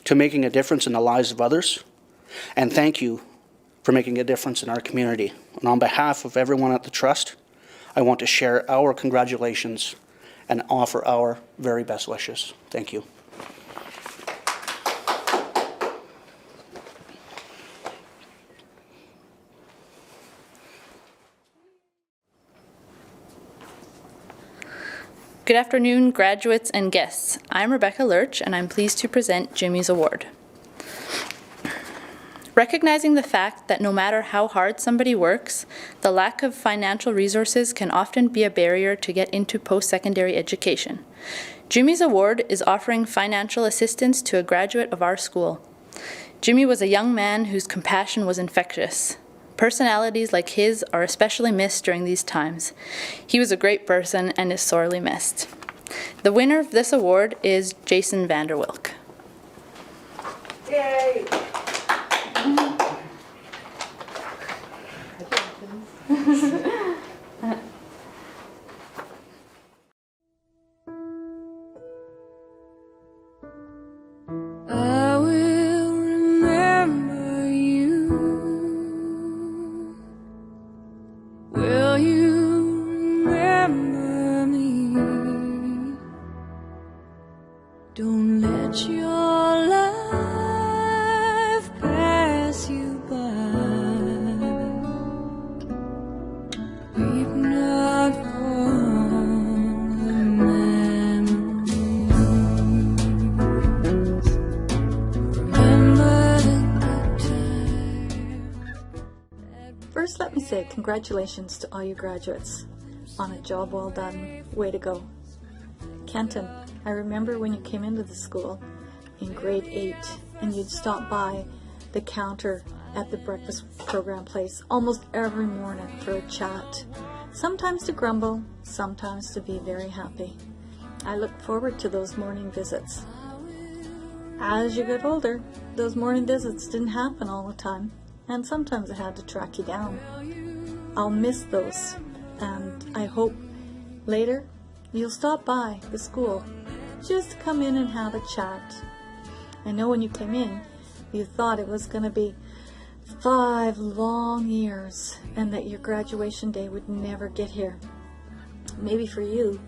to making a difference in the lives of others, and thank you for making a difference in our community. And on behalf of everyone at the Trust, I want to share our congratulations and offer our very best wishes. Thank you. Good afternoon, graduates and guests. I'm Rebecca Lurch, and I'm pleased to present Jimmy's Award. Recognizing the fact that no matter how hard somebody works, the lack of financial resources can often be a barrier to get into post-secondary education. Jimmy's Award is offering financial assistance to a graduate of our school. Jimmy was a young man whose compassion was infectious. Personalities like his are especially missed during these times. He was a great person and is sorely missed. The winner of this award is Jason Vanderwilk. Yay! I will remember you. Will you remember me? Don't let your life pass you by. Weep not for the memories. Remember the good times. First, let me say congratulations to all you graduates on a job well done. Way to go. Kenton, I remember when you came into the school in grade 8 and you'd stop by the counter at the breakfast program place almost every morning for a chat. Sometimes to grumble, sometimes to be very happy. I look forward to those morning visits. As you get older, those morning visits didn't happen all the time, and sometimes I had to track you down. I'll miss those, and I hope later you'll stop by the school just to come in and have a chat. I know when you came in, you thought it was going to be 5 long years and that your graduation day would never get here. Maybe for you,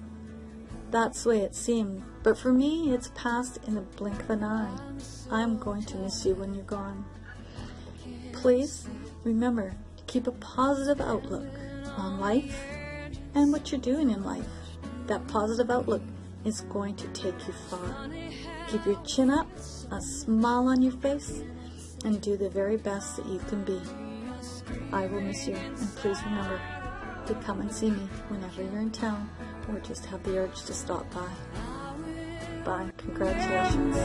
that's the way it seemed, but for me, it's passed in the blink of an eye. I'm going to miss you when you're gone. Please remember to keep a positive outlook on life and what you're doing in life. That positive outlook is going to take you far. Keep your chin up, a smile on your face, and do the very best that you can be. I will miss you, and please remember to come and see me whenever you're in town or just have the urge to stop by. Bye. Congratulations.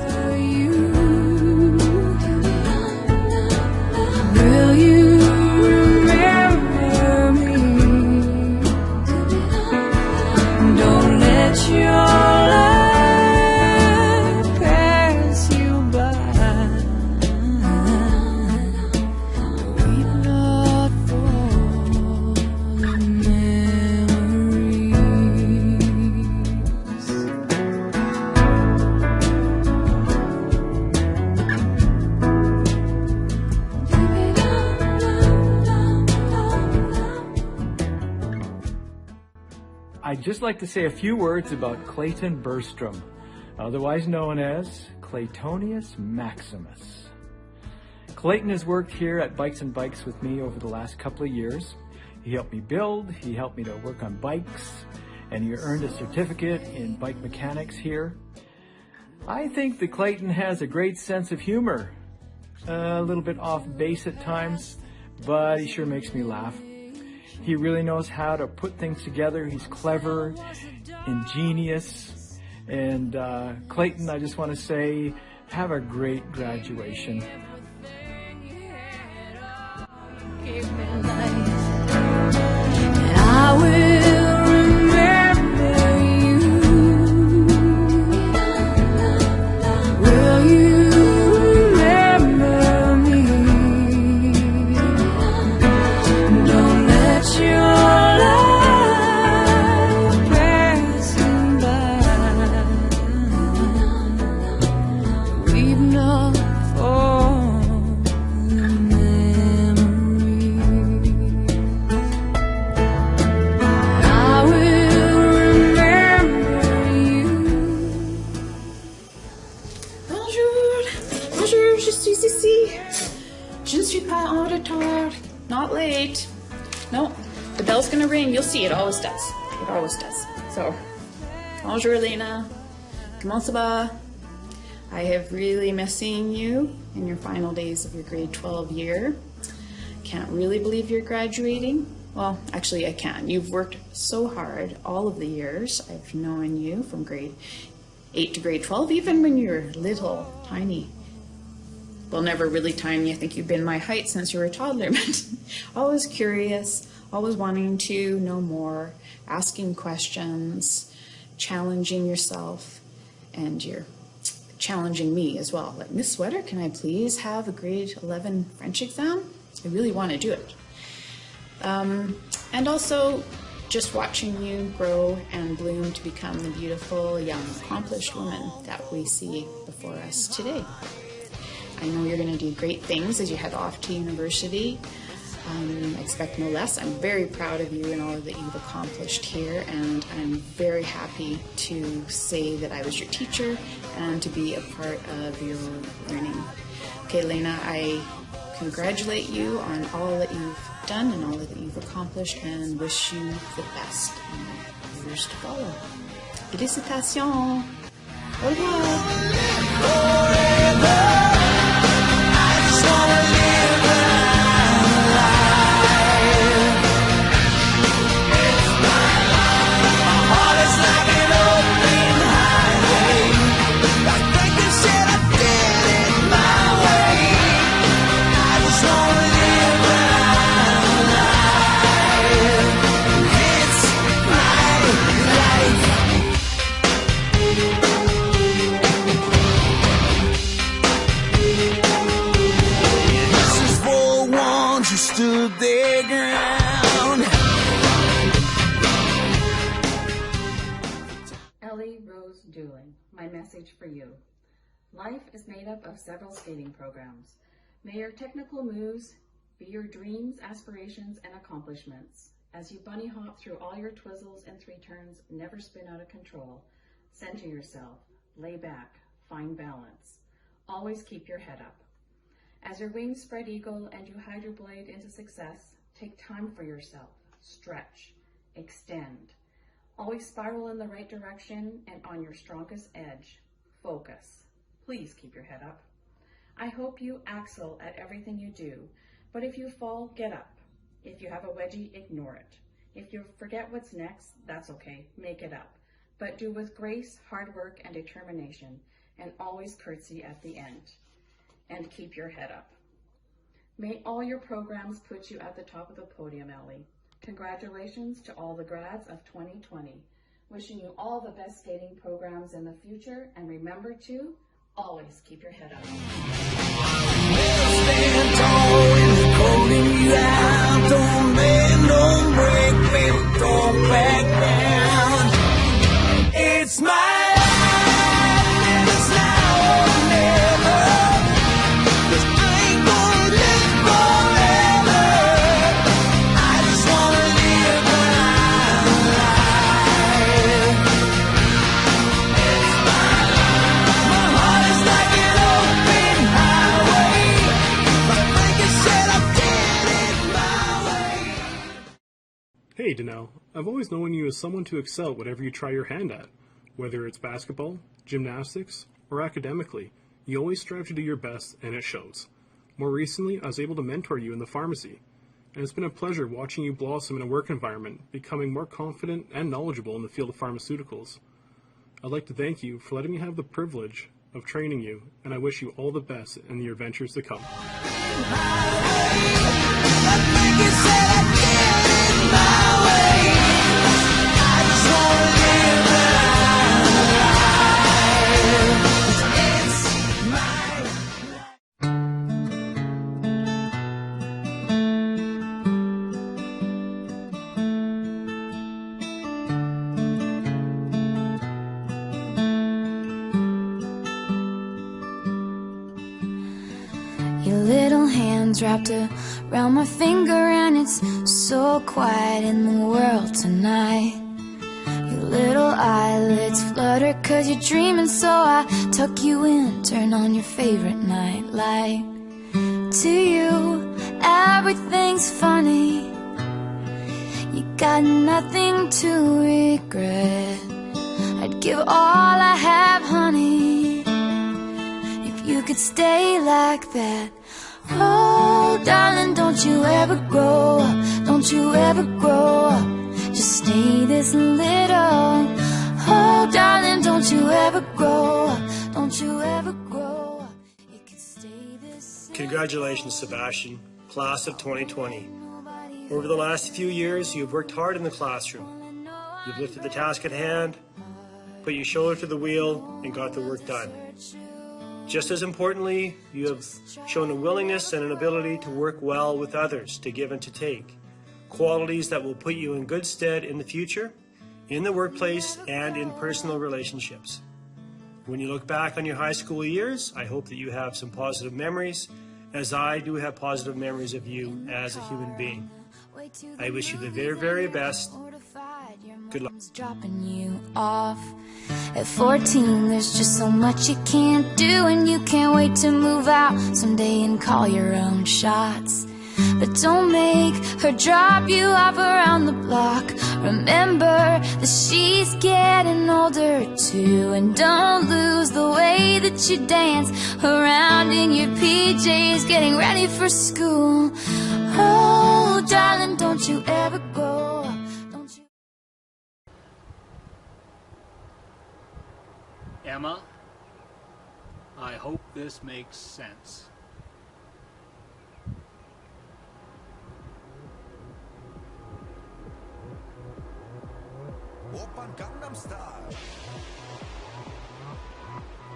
Will you remember me? Don't let your life pass you by. Weep not for the memories. I'd just like to say a few words about Clayton Bergstrom, otherwise known as Claytonius Maximus. Clayton has worked here at Bikes and Bikes with me over the last couple of years. He helped me build, he helped me to work on bikes, and he earned a certificate in bike mechanics here. I think that Clayton has a great sense of humor, a little bit off base at times, but he sure makes me laugh. He really knows how to put things together. He's clever, ingenious, and Clayton, I just want to say, have a great graduation. And I will remember you. Will you remember me? Don't let your life pass you by. Weep not for the memories. I will remember you. Bonjour, bonjour, je suis ici. Je ne suis pas en retard, not late. No, the bell's gonna ring, you'll see, it always does. It always does. So, bonjour Elena, comment ça va? I have really missed seeing you in your final days of your grade 12 year. Can't really believe you're graduating. Well, actually I can. You've worked so hard all of the years I've known you from grade 8 to grade 12, even when you were little, tiny. they'll never really time you. I think you've been my height since you were a toddler, but always curious, always wanting to know more, asking questions, challenging yourself, and you're challenging me as well. Like, Miss Sweater, can I please have a grade 11 French exam? I really want to do it. And also just watching you grow and bloom to become the beautiful, young, accomplished woman that we see before us today. I know you're going to do great things as you head off to university. I expect no less. I'm very proud of you and all that you've accomplished here, and I'm very happy to say that I was your teacher and to be a part of your learning. Okay, Lena, I congratulate you on all that you've done and all that you've accomplished, and wish you the best in the years to follow. Félicitations! Au revoir! Stood their ground. Ellie Rose Dooling, my message for you. Life is made up of several skating programs. May your technical moves be your dreams, aspirations, and accomplishments. As you bunny hop through all your twizzles and three turns, never spin out of control. Center yourself, lay back, find balance. Always keep your head up. As your wings spread eagle and you hide your blade into success, take time for yourself, stretch, extend. Always spiral in the right direction and on your strongest edge. Focus. Please keep your head up. I hope you excel at everything you do, but if you fall, get up. If you have a wedgie, ignore it. If you forget what's next, that's okay, make it up. But do with grace, hard work, and determination, and always curtsy at the end. And keep your head up. May all your programs put you at the top of the podium, Ellie. Congratulations to all the grads of 2020. Wishing you all the best skating programs in the future, and remember to always keep your head up. Stand tall in the cold and you out. Don't bend, don't break, baby, don't back down. It's my life, and it's now or never. Hey Danelle, I've always known you as someone to excel at whatever you try your hand at. Whether it's basketball, gymnastics, or academically, you always strive to do your best, and it shows. More recently, I was able to mentor you in the pharmacy, and it's been a pleasure watching you blossom in a work environment, becoming more confident and knowledgeable in the field of pharmaceuticals. I'd like to thank you for letting me have the privilege of training you, and I wish you all the best in your adventures to come. Your little hands wrapped around my finger, and it's so quiet in the world tonight. Your little eyelids flutter 'cause you're dreaming, so I tuck you in, turn on your favorite night light. To you, everything's funny. You got nothing to regret. I'd give all I have, honey, if you could stay like that. Oh, darling, don't you ever grow up, don't you ever grow up, just stay this little. Oh, darling, don't you ever grow up, don't you ever grow up, you can stay this Congratulations, Sebastian, class of 2020. Over the last few years, you've worked hard in the classroom. You've lifted the task at hand, put your shoulder to the wheel, and got the work done. Just as importantly, you have shown a willingness and an ability to work well with others, to give and to take. Qualities that will put you in good stead in the future, in the workplace, and in personal relationships. When you look back on your high school years, I hope that you have some positive memories, as I do have positive memories of you as a human being. I wish you the very, very best. Good luck. Dropping you off. At 14, there's just so much you can't do, and you can't wait to move out someday and call your own shots. But don't make her drop you off around the block. Remember that she's getting older too, and don't lose the way that you dance around in your PJs, getting ready for school. Oh, darling, don't you ever grow up. Don't you... Emma, I hope this makes sense. 오빤 강남 스타일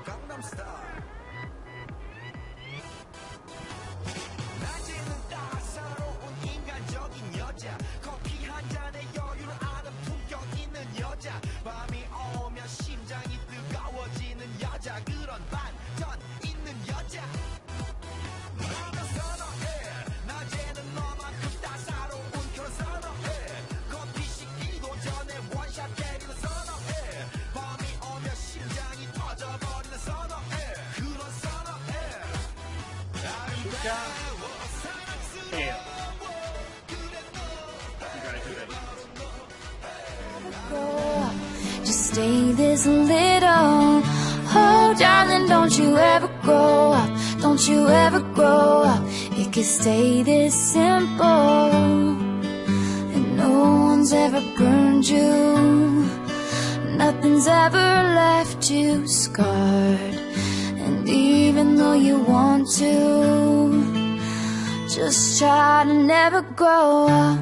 강남 스타일 낮에는 따사로운 인간적인 여자 커피 한 잔에 여유를 아는 품격 있는 여자 밤이 오면 심장이 뜨거워지는 여자 그런 반전 있는 여자 너는 선호해 낮에는 너만큼 따사로운 그런 선호해 커피 식기도 전에 원샷 때리는 선호해 밤이 오면 심장이 터져버리는 선호해 그런 선호해 Hail. Just stay this little. Oh, darling, don't you ever grow up. Don't you ever grow up. It could stay this simple. And no one's ever burned you. Nothing's ever left you scarred. And even though you want to, just try to never grow up.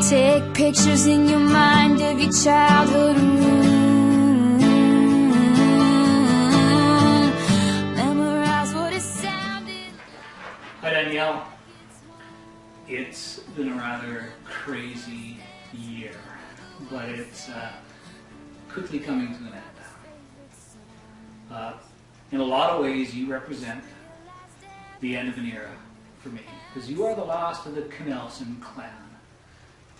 Take pictures in your mind of your childhood room. Memorize what it sounded. Hi Danielle. It's been a rather crazy year, but it's quickly coming to an end. In a lot of ways, you represent the end of an era for me, because you are the last of the Knelson clan.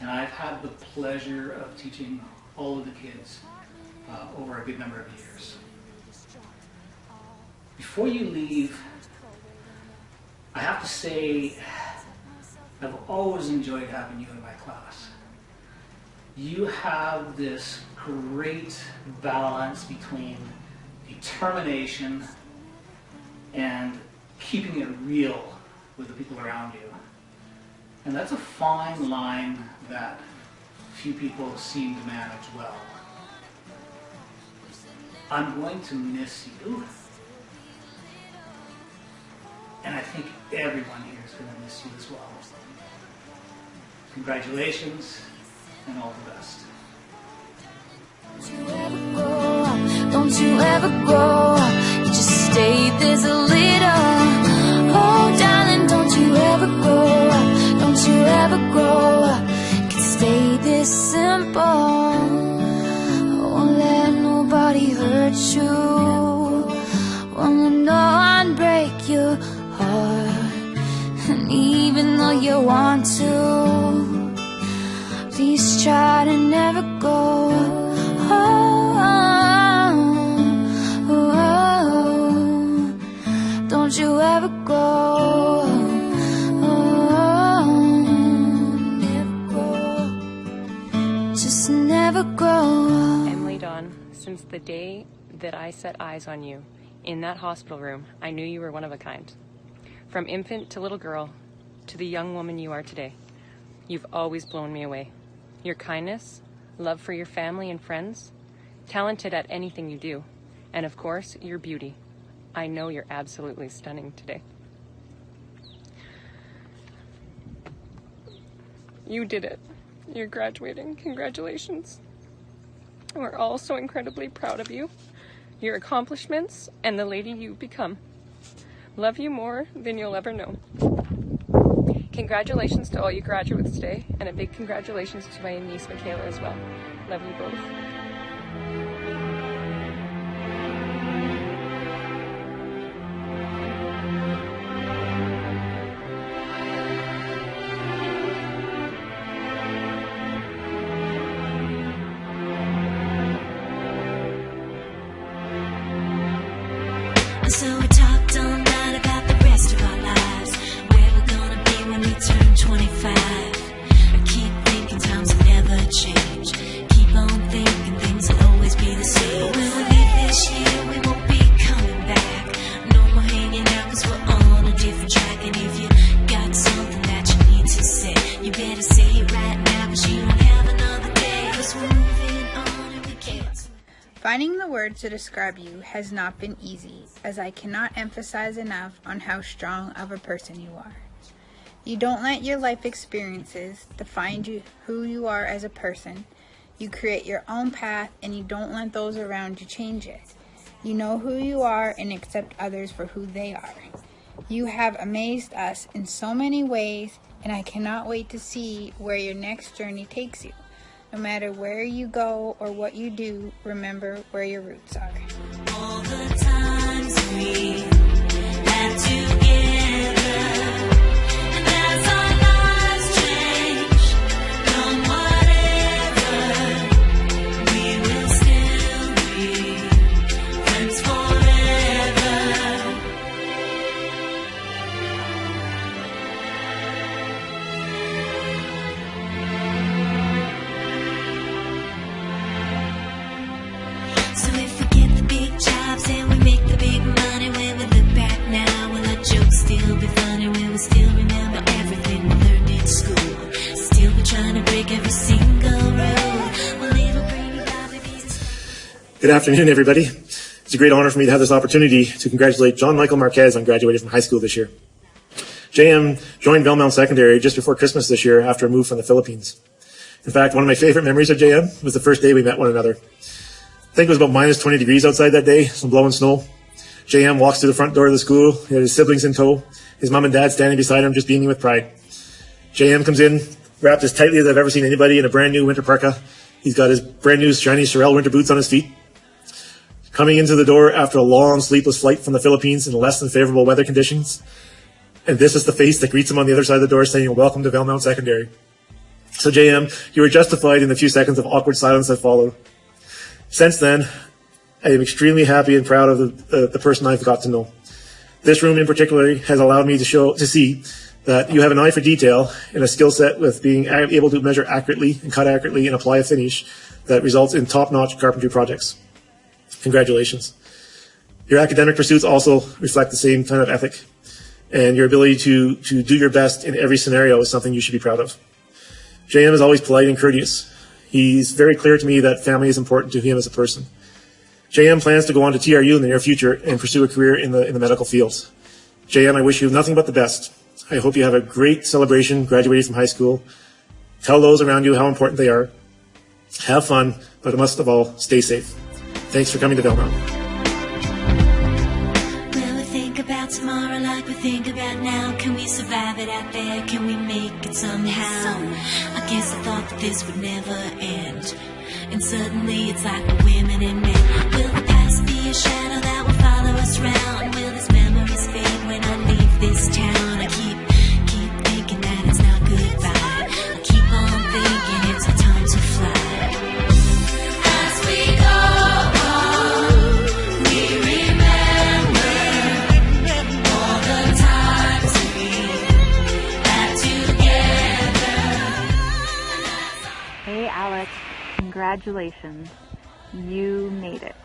And I've had the pleasure of teaching all of the kids over a good number of years. Before you leave, I have to say, I've always enjoyed having you in my class. You have this great balance between determination and keeping it real with the people around you. And that's a fine line that few people seem to manage well. I'm going to miss you. And I think everyone here is going to miss you as well. Congratulations and all the best. Don't you ever grow up. You just stay this little. Oh, darling, don't you ever grow up. Don't you ever grow up. Can stay this simple. Won't let nobody hurt you. Won't let no one break your heart. And even though you want to, please try to never go up. Don't you ever grow up. Just never grow up. Emily Dawn, since the day that I set eyes on you in that hospital room, I knew you were one of a kind. From infant to little girl to the young woman you are today, you've always blown me away. Your kindness, love for your family and friends, talented at anything you do, and of course, your beauty. I know you're absolutely stunning today. You did it. You're graduating. Congratulations. We're all so incredibly proud of you, your accomplishments, and the lady you've become. Love you more than you'll ever know. Congratulations to all you graduates today, and a big congratulations to my niece Michaela as well. Love you both. So we talked all night about the rest of our lives, where we're gonna be when we turn 25. I keep thinking times will never change. Keep on thinking things will always be the same. But when we leave this year, we won't be coming back. No more hanging out, cause we're on a different track. And if you got something that you need to say, you better say it right now, cause you don't have another day. Cause we're moving on and we can't. Finding the words to describe you has not been easy, as I cannot emphasize enough on how strong of a person you are. You don't let your life experiences define who you are as a person. You create your own path, and you don't let those around you change it. You know who you are and accept others for who they are. You have amazed us in so many ways, and I cannot wait to see where your next journey takes you. No matter where you go or what you do, remember where your roots are. All the times we had together, and as our lives change, come whatever, we will still be friends forever. So if we get the big jobs and we make the big money, when we look back now, will our jokes still be funny? Will we still remember everything we learned in school? Still be trying to break every single rule? Will it'll bring you back, baby? Good afternoon, everybody. It's a great honor for me to have this opportunity to congratulate John Michael Marquez on graduating from high school this year. JM joined Valemount Secondary just before Christmas this year after a move from the Philippines. In fact, one of my favorite memories of JM was the first day we met one another. I think it was about minus 20 degrees outside that day, some blowing snow. JM walks through the front door of the school. He had his siblings in tow. His mom and dad standing beside him, just beaming with pride. JM comes in, wrapped as tightly as I've ever seen anybody in a brand new winter parka. He's got his brand new shiny Sorel winter boots on his feet. Coming into the door after a long sleepless flight from the Philippines in less than favorable weather conditions. And this is the face that greets him on the other side of the door saying, "Welcome to Valemount Secondary." So JM, you were justified in the few seconds of awkward silence that followed. Since then, I am extremely happy and proud of the person I've got to know. This room in particular has allowed me to see that you have an eye for detail and a skill set with being able to measure accurately and cut accurately and apply a finish that results in top-notch carpentry projects. Congratulations. Your academic pursuits also reflect the same kind of ethic, and your ability to do your best in every scenario is something you should be proud of. JM is always polite and courteous. He's very clear to me that family is important to him as a person. JM plans to go on to TRU in the near future and pursue a career in the medical field. JM, I wish you nothing but the best. I hope you have a great celebration graduating from high school. Tell those around you how important they are. Have fun, but most of all, stay safe. Thanks for coming to Valemount. Will we think about tomorrow like we think about now? Can we survive it out there? Can we make it somehow? I guess I thought that this would never end, and suddenly it's like we're women and men. Will the past be a shadow that will follow us round? Will these memories fade when I leave this town? I keep thinking that it's not goodbye. I keep on thinking it's our time to fly. As we go on, we remember all the times we had together. Hey Alex, congratulations. You made it.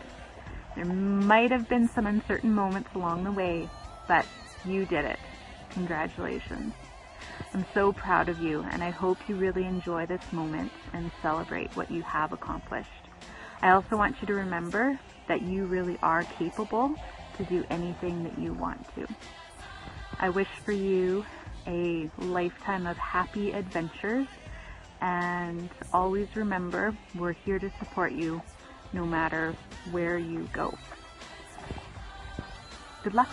There might have been some uncertain moments along the way, but you did it. Congratulations. I'm so proud of you, and I hope you really enjoy this moment and celebrate what you have accomplished. I also want you to remember that you really are capable to do anything that you want to. I wish for you a lifetime of happy adventures, and always remember, we're here to support you no matter where you go. Good luck.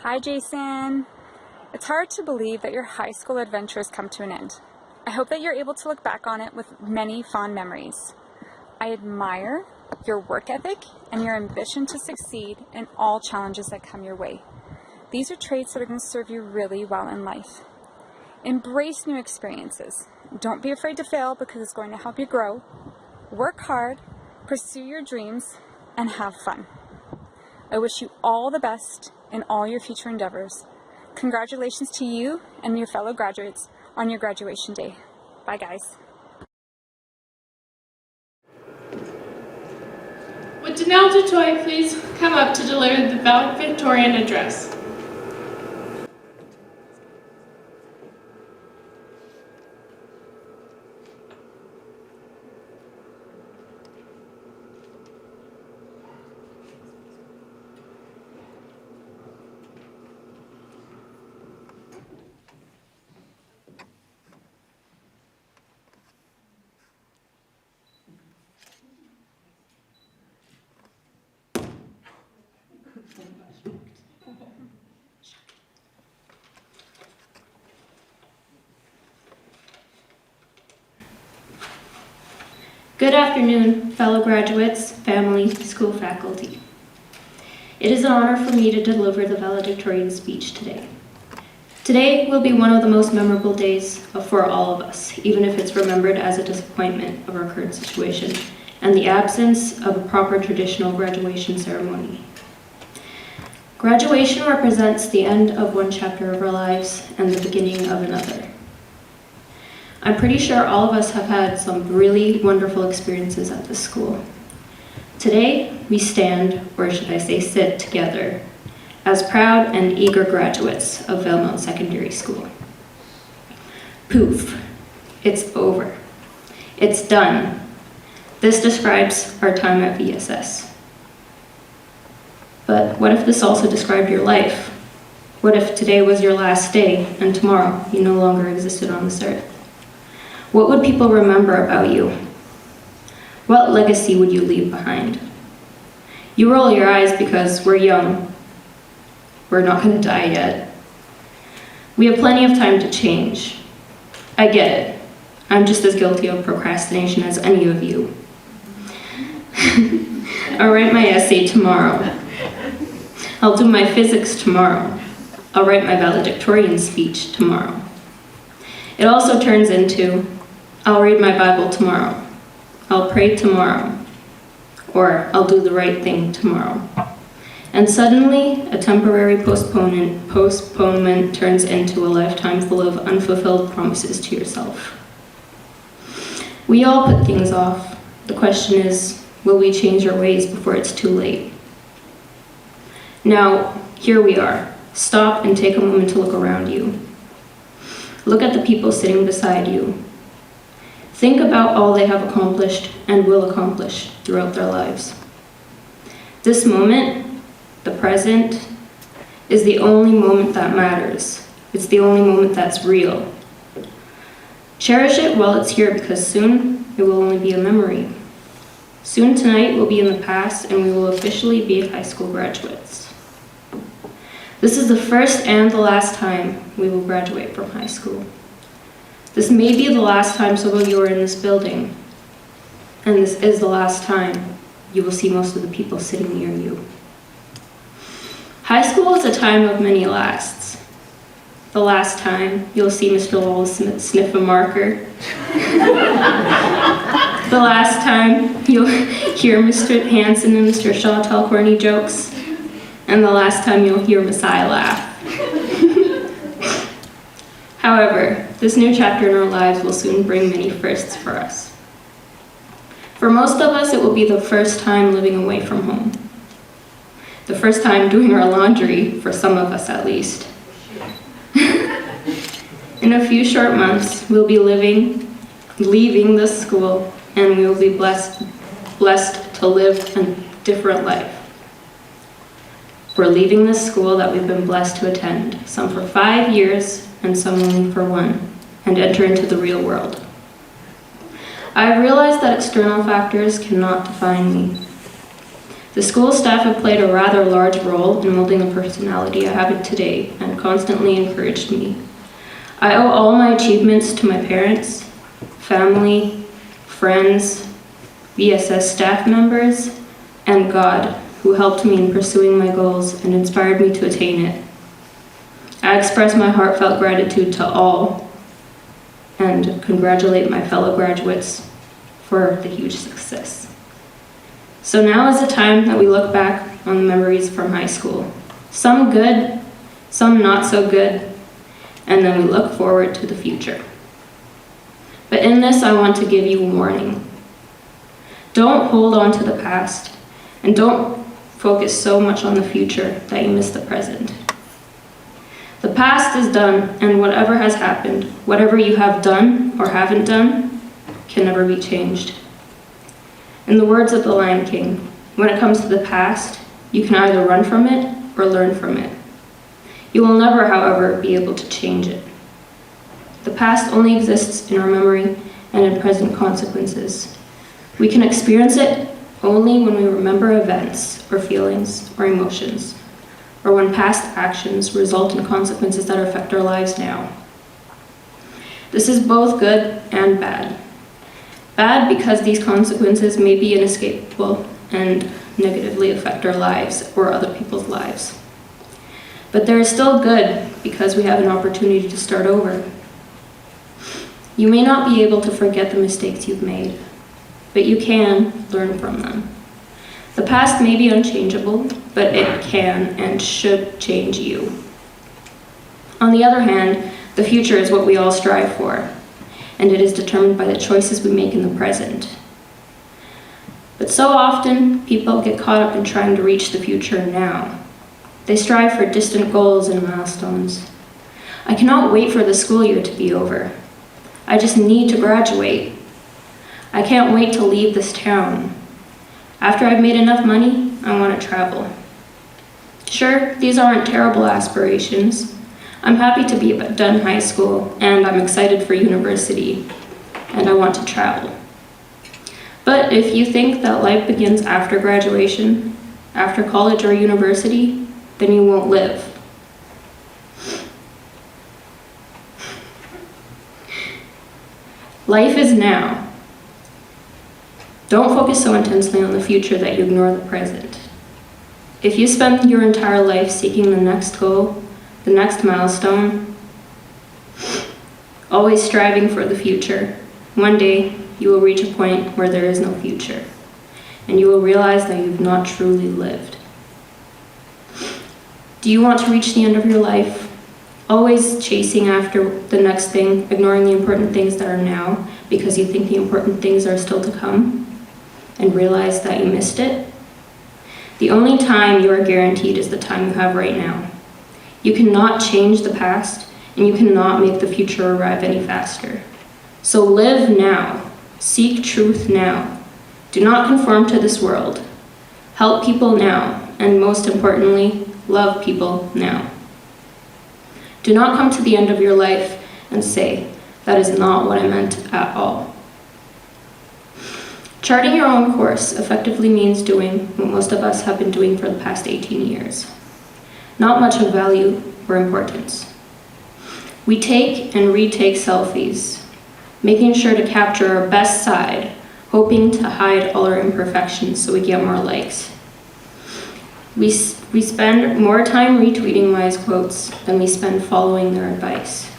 Hi Jason! It's hard to believe that your high school adventure has come to an end. I hope that you're able to look back on it with many fond memories. I admire your work ethic and your ambition to succeed in all challenges that come your way. These are traits that are going to serve you really well in life. Embrace new experiences. Don't be afraid to fail because it's going to help you grow. Work hard, pursue your dreams, and have fun. I wish you all the best in all your future endeavors. Congratulations to you and your fellow graduates on your graduation day. Bye guys. Would Danelle Dutoy please come up to deliver the Valedictorian address? Good afternoon, fellow graduates, family, school faculty. It is an honor for me to deliver the valedictorian speech today. Today will be one of the most memorable days for all of us, even if it's remembered as a disappointment of our current situation and the absence of a proper traditional graduation ceremony. Graduation represents the end of one chapter of our lives and the beginning of another. I'm pretty sure all of us have had some really wonderful experiences at this school. Today, we stand, or should I say sit, together as proud and eager graduates of Valemount Secondary School. Poof, it's over. It's done. This describes our time at VSS. But what if this also described your life? What if today was your last day and tomorrow you no longer existed on this earth? What would people remember about you? What legacy would you leave behind? You roll your eyes because we're young. We're not going to die yet. We have plenty of time to change. I get it. I'm just as guilty of procrastination as any of you. I'll write my essay tomorrow. I'll do my physics tomorrow. I'll write my valedictorian speech tomorrow. It also turns into, I'll read my Bible tomorrow. I'll pray tomorrow. Or I'll do the right thing tomorrow. And suddenly, a temporary postponement turns into a lifetime full of unfulfilled promises to yourself. We all put things off. The question is, will we change our ways before it's too late? Now, here we are. Stop and take a moment to look around you. Look at the people sitting beside you. Think about all they have accomplished and will accomplish throughout their lives. This moment, the present, is the only moment that matters. It's the only moment that's real. Cherish it while it's here because soon it will only be a memory. Soon tonight will be in the past and we will officially be high school graduates. This is the first and the last time we will graduate from high school. This may be the last time some of you are in this building, and this is the last time you will see most of the people sitting near you. High school is a time of many lasts. The last time you'll see Mr. Lowell sniff a marker. The last time you'll hear Mr. Hanson and Mr. Shaw tell corny jokes. And the last time you'll hear Messiah laugh. However, this new chapter in our lives will soon bring many firsts for us. For most of us, it will be the first time living away from home. The first time doing our laundry, for some of us at least. In a few short months, we'll be leaving this school, and we will be blessed to live a different life. We're leaving this school that we've been blessed to attend, some for 5 years and some only for 1, and enter into the real world. I've realized that external factors cannot define me. The school staff have played a rather large role in molding the personality I have today and constantly encouraged me. I owe all my achievements to my parents, family, friends, VSS staff members, and God, who helped me in pursuing my goals and inspired me to attain it. I express my heartfelt gratitude to all and congratulate my fellow graduates for the huge success. So now is the time that we look back on the memories from high school. Some good, some not so good, and then we look forward to the future. But in this, I want to give you a warning. Don't hold on to the past, and don't focus so much on the future that you miss the present. The past is done, and whatever has happened, whatever you have done or haven't done, can never be changed. In the words of the Lion King, when it comes to the past, you can either run from it or learn from it. You will never, however, be able to change it. The past only exists in our memory and in present consequences. We can experience it only when we remember events or feelings or emotions, or when past actions result in consequences that affect our lives now. This is both good and bad. Bad because these consequences may be inescapable and negatively affect our lives or other people's lives. But there is still good because we have an opportunity to start over. You may not be able to forget the mistakes you've made, but you can learn from them. The past may be unchangeable, but it can and should change you. On the other hand, the future is what we all strive for, and it is determined by the choices we make in the present. But so often, people get caught up in trying to reach the future now. They strive for distant goals and milestones. I cannot wait for the school year to be over. I just need to graduate. I can't wait to leave this town. After I've made enough money, I want to travel. Sure, these aren't terrible aspirations. I'm happy to be done high school, and I'm excited for university, and I want to travel. But if you think that life begins after graduation, after college or university, then you won't live. Life is now. Don't focus so intensely on the future that you ignore the present. If you spend your entire life seeking the next goal, the next milestone, always striving for the future, one day you will reach a point where there is no future, and you will realize that you've not truly lived. Do you want to reach the end of your life, always chasing after the next thing, ignoring the important things that are now because you think the important things are still to come, and realize that you missed it? The only time you are guaranteed is the time you have right now. You cannot change the past, and you cannot make the future arrive any faster. So live now. Seek truth now. Do not conform to this world. Help people now, and most importantly, love people now. Do not come to the end of your life and say, that is not what I meant at all. Charting your own course effectively means doing what most of us have been doing for the past 18 years. Not much of value or importance. We take and retake selfies, making sure to capture our best side hoping to hide all our imperfections so we get more likes. We spend more time retweeting wise quotes than we spend following their advice.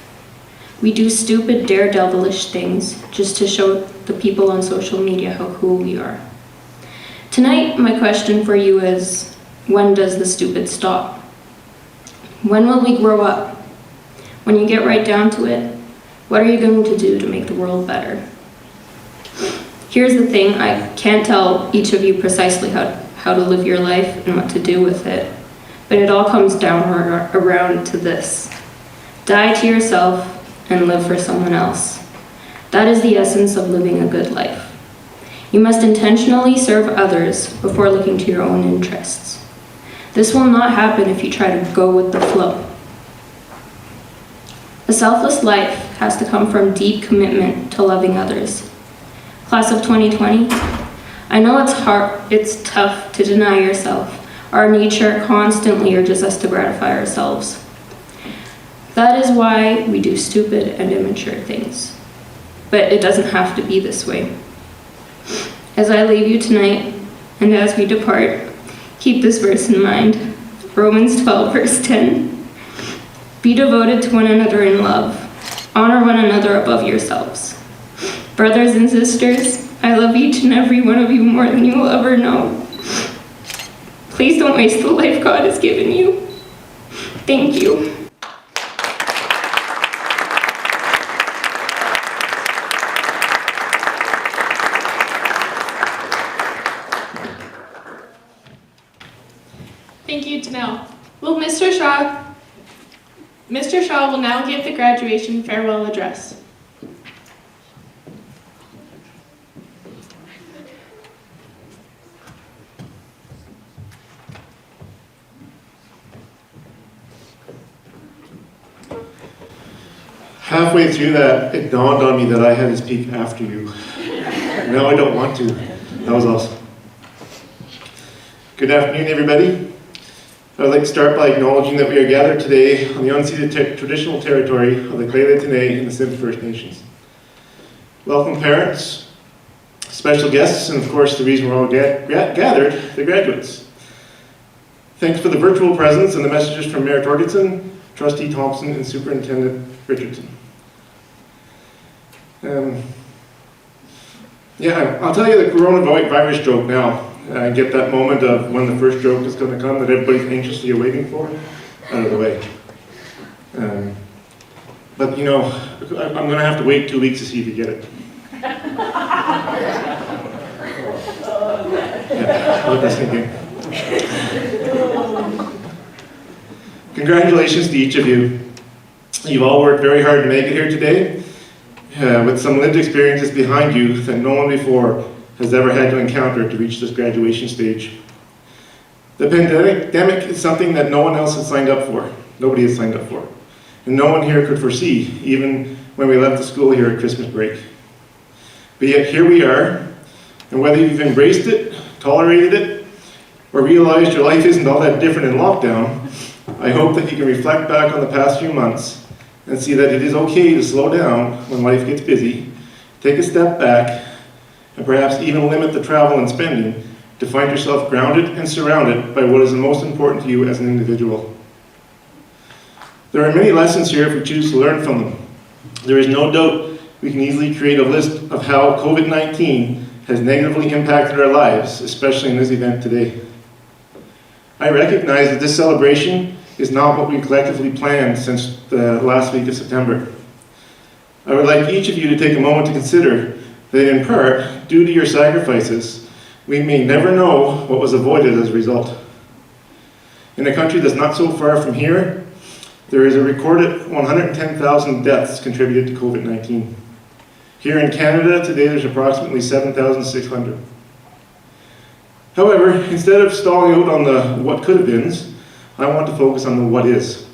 We do stupid, daredevilish things just to show the people on social media how cool we are. Tonight, my question for you is, when does the stupid stop? When will we grow up? When you get right down to it, what are you going to do to make the world better? Here's the thing, I can't tell each of you precisely how to live your life and what to do with it, but it all comes down around to this. Die to yourself and live for someone else. That is the essence of living a good life. You must intentionally serve others before looking to your own interests. This will not happen if you try to go with the flow. A selfless life has to come from deep commitment to loving others. Class of 2020, I know it's hard, it's tough to deny yourself. Our nature constantly urges us to gratify ourselves. That is why we do stupid and immature things. But it doesn't have to be this way. As I leave you tonight, and as we depart, keep this verse in mind. Romans 12, verse 10. Be devoted to one another in love. Honor one another above yourselves. Brothers and sisters, I love each and every one of you more than you will ever know. Please don't waste the life God has given you. Thank you. Thank you, Danelle. Will Mr. Shaw will now give the graduation farewell address. Halfway through that, it dawned on me that I had to speak after you. No, I don't want to. That was awesome. Good afternoon, everybody. I would like to start by acknowledging that we are gathered today on the unceded traditional territory of the Valedictorian and the Simpcw First Nations. Welcome parents, special guests, and of course the reason we're all gathered, the graduates. Thanks for the virtual presence and the messages from Mayor Torgerson, Trustee Thompson, and Superintendent Richardson. I'll tell you the coronavirus joke now. Get that moment of when the first joke is going to come that everybody's anxiously awaiting for out of the way. But you know, I'm going to have to wait 2 weeks to see if you get it. Let this sink in. Congratulations to each of you. You've all worked very hard to make it here today, with some lived experiences behind you that no one before has ever had to encounter to reach this graduation stage. The pandemic is something that no one else has signed up for. Nobody has signed up for. And no one here could foresee, even when we left the school here at Christmas break. But yet here we are, and whether you've embraced it, tolerated it, or realized your life isn't all that different in lockdown, I hope that you can reflect back on the past few months and see that it is okay to slow down when life gets busy, take a step back, and perhaps even limit the travel and spending to find yourself grounded and surrounded by what is the most important to you as an individual. There are many lessons here if we choose to learn from them. There is no doubt we can easily create a list of how COVID-19 has negatively impacted our lives, especially in this event today. I recognize that this celebration is not what we collectively planned since the last week of September. I would like each of you to take a moment to consider that in part, due to your sacrifices, we may never know what was avoided as a result. In a country that's not so far from here, there is a recorded 110,000 deaths contributed to COVID-19. Here in Canada, today there's approximately 7,600. However, instead of stalling out on the what could have beens, I want to focus on the what is.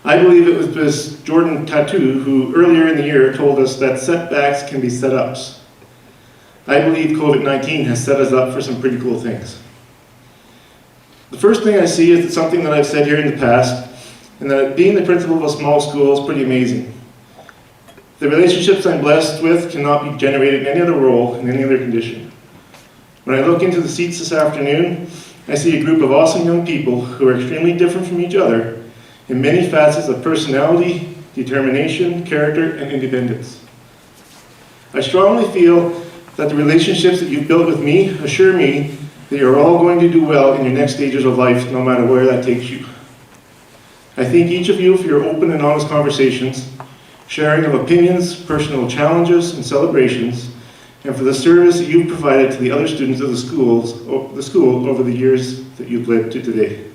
I believe it was this Jordan Tattoo who earlier in the year told us that setbacks can be set-ups. I believe COVID-19 has set us up for some pretty cool things. The first thing I see is something that I've said here in the past, and that being the principal of a small school is pretty amazing. The relationships I'm blessed with cannot be generated in any other role, in any other condition. When I look into the seats this afternoon, I see a group of awesome young people who are extremely different from each other in many facets of personality, determination, character, and independence. I strongly feel that the relationships that you've built with me assure me that you're all going to do well in your next stages of life, no matter where that takes you. I thank each of you for your open and honest conversations, sharing of opinions, personal challenges, and celebrations, and for the service that you've provided to the other students of the school over the years that you've led to today.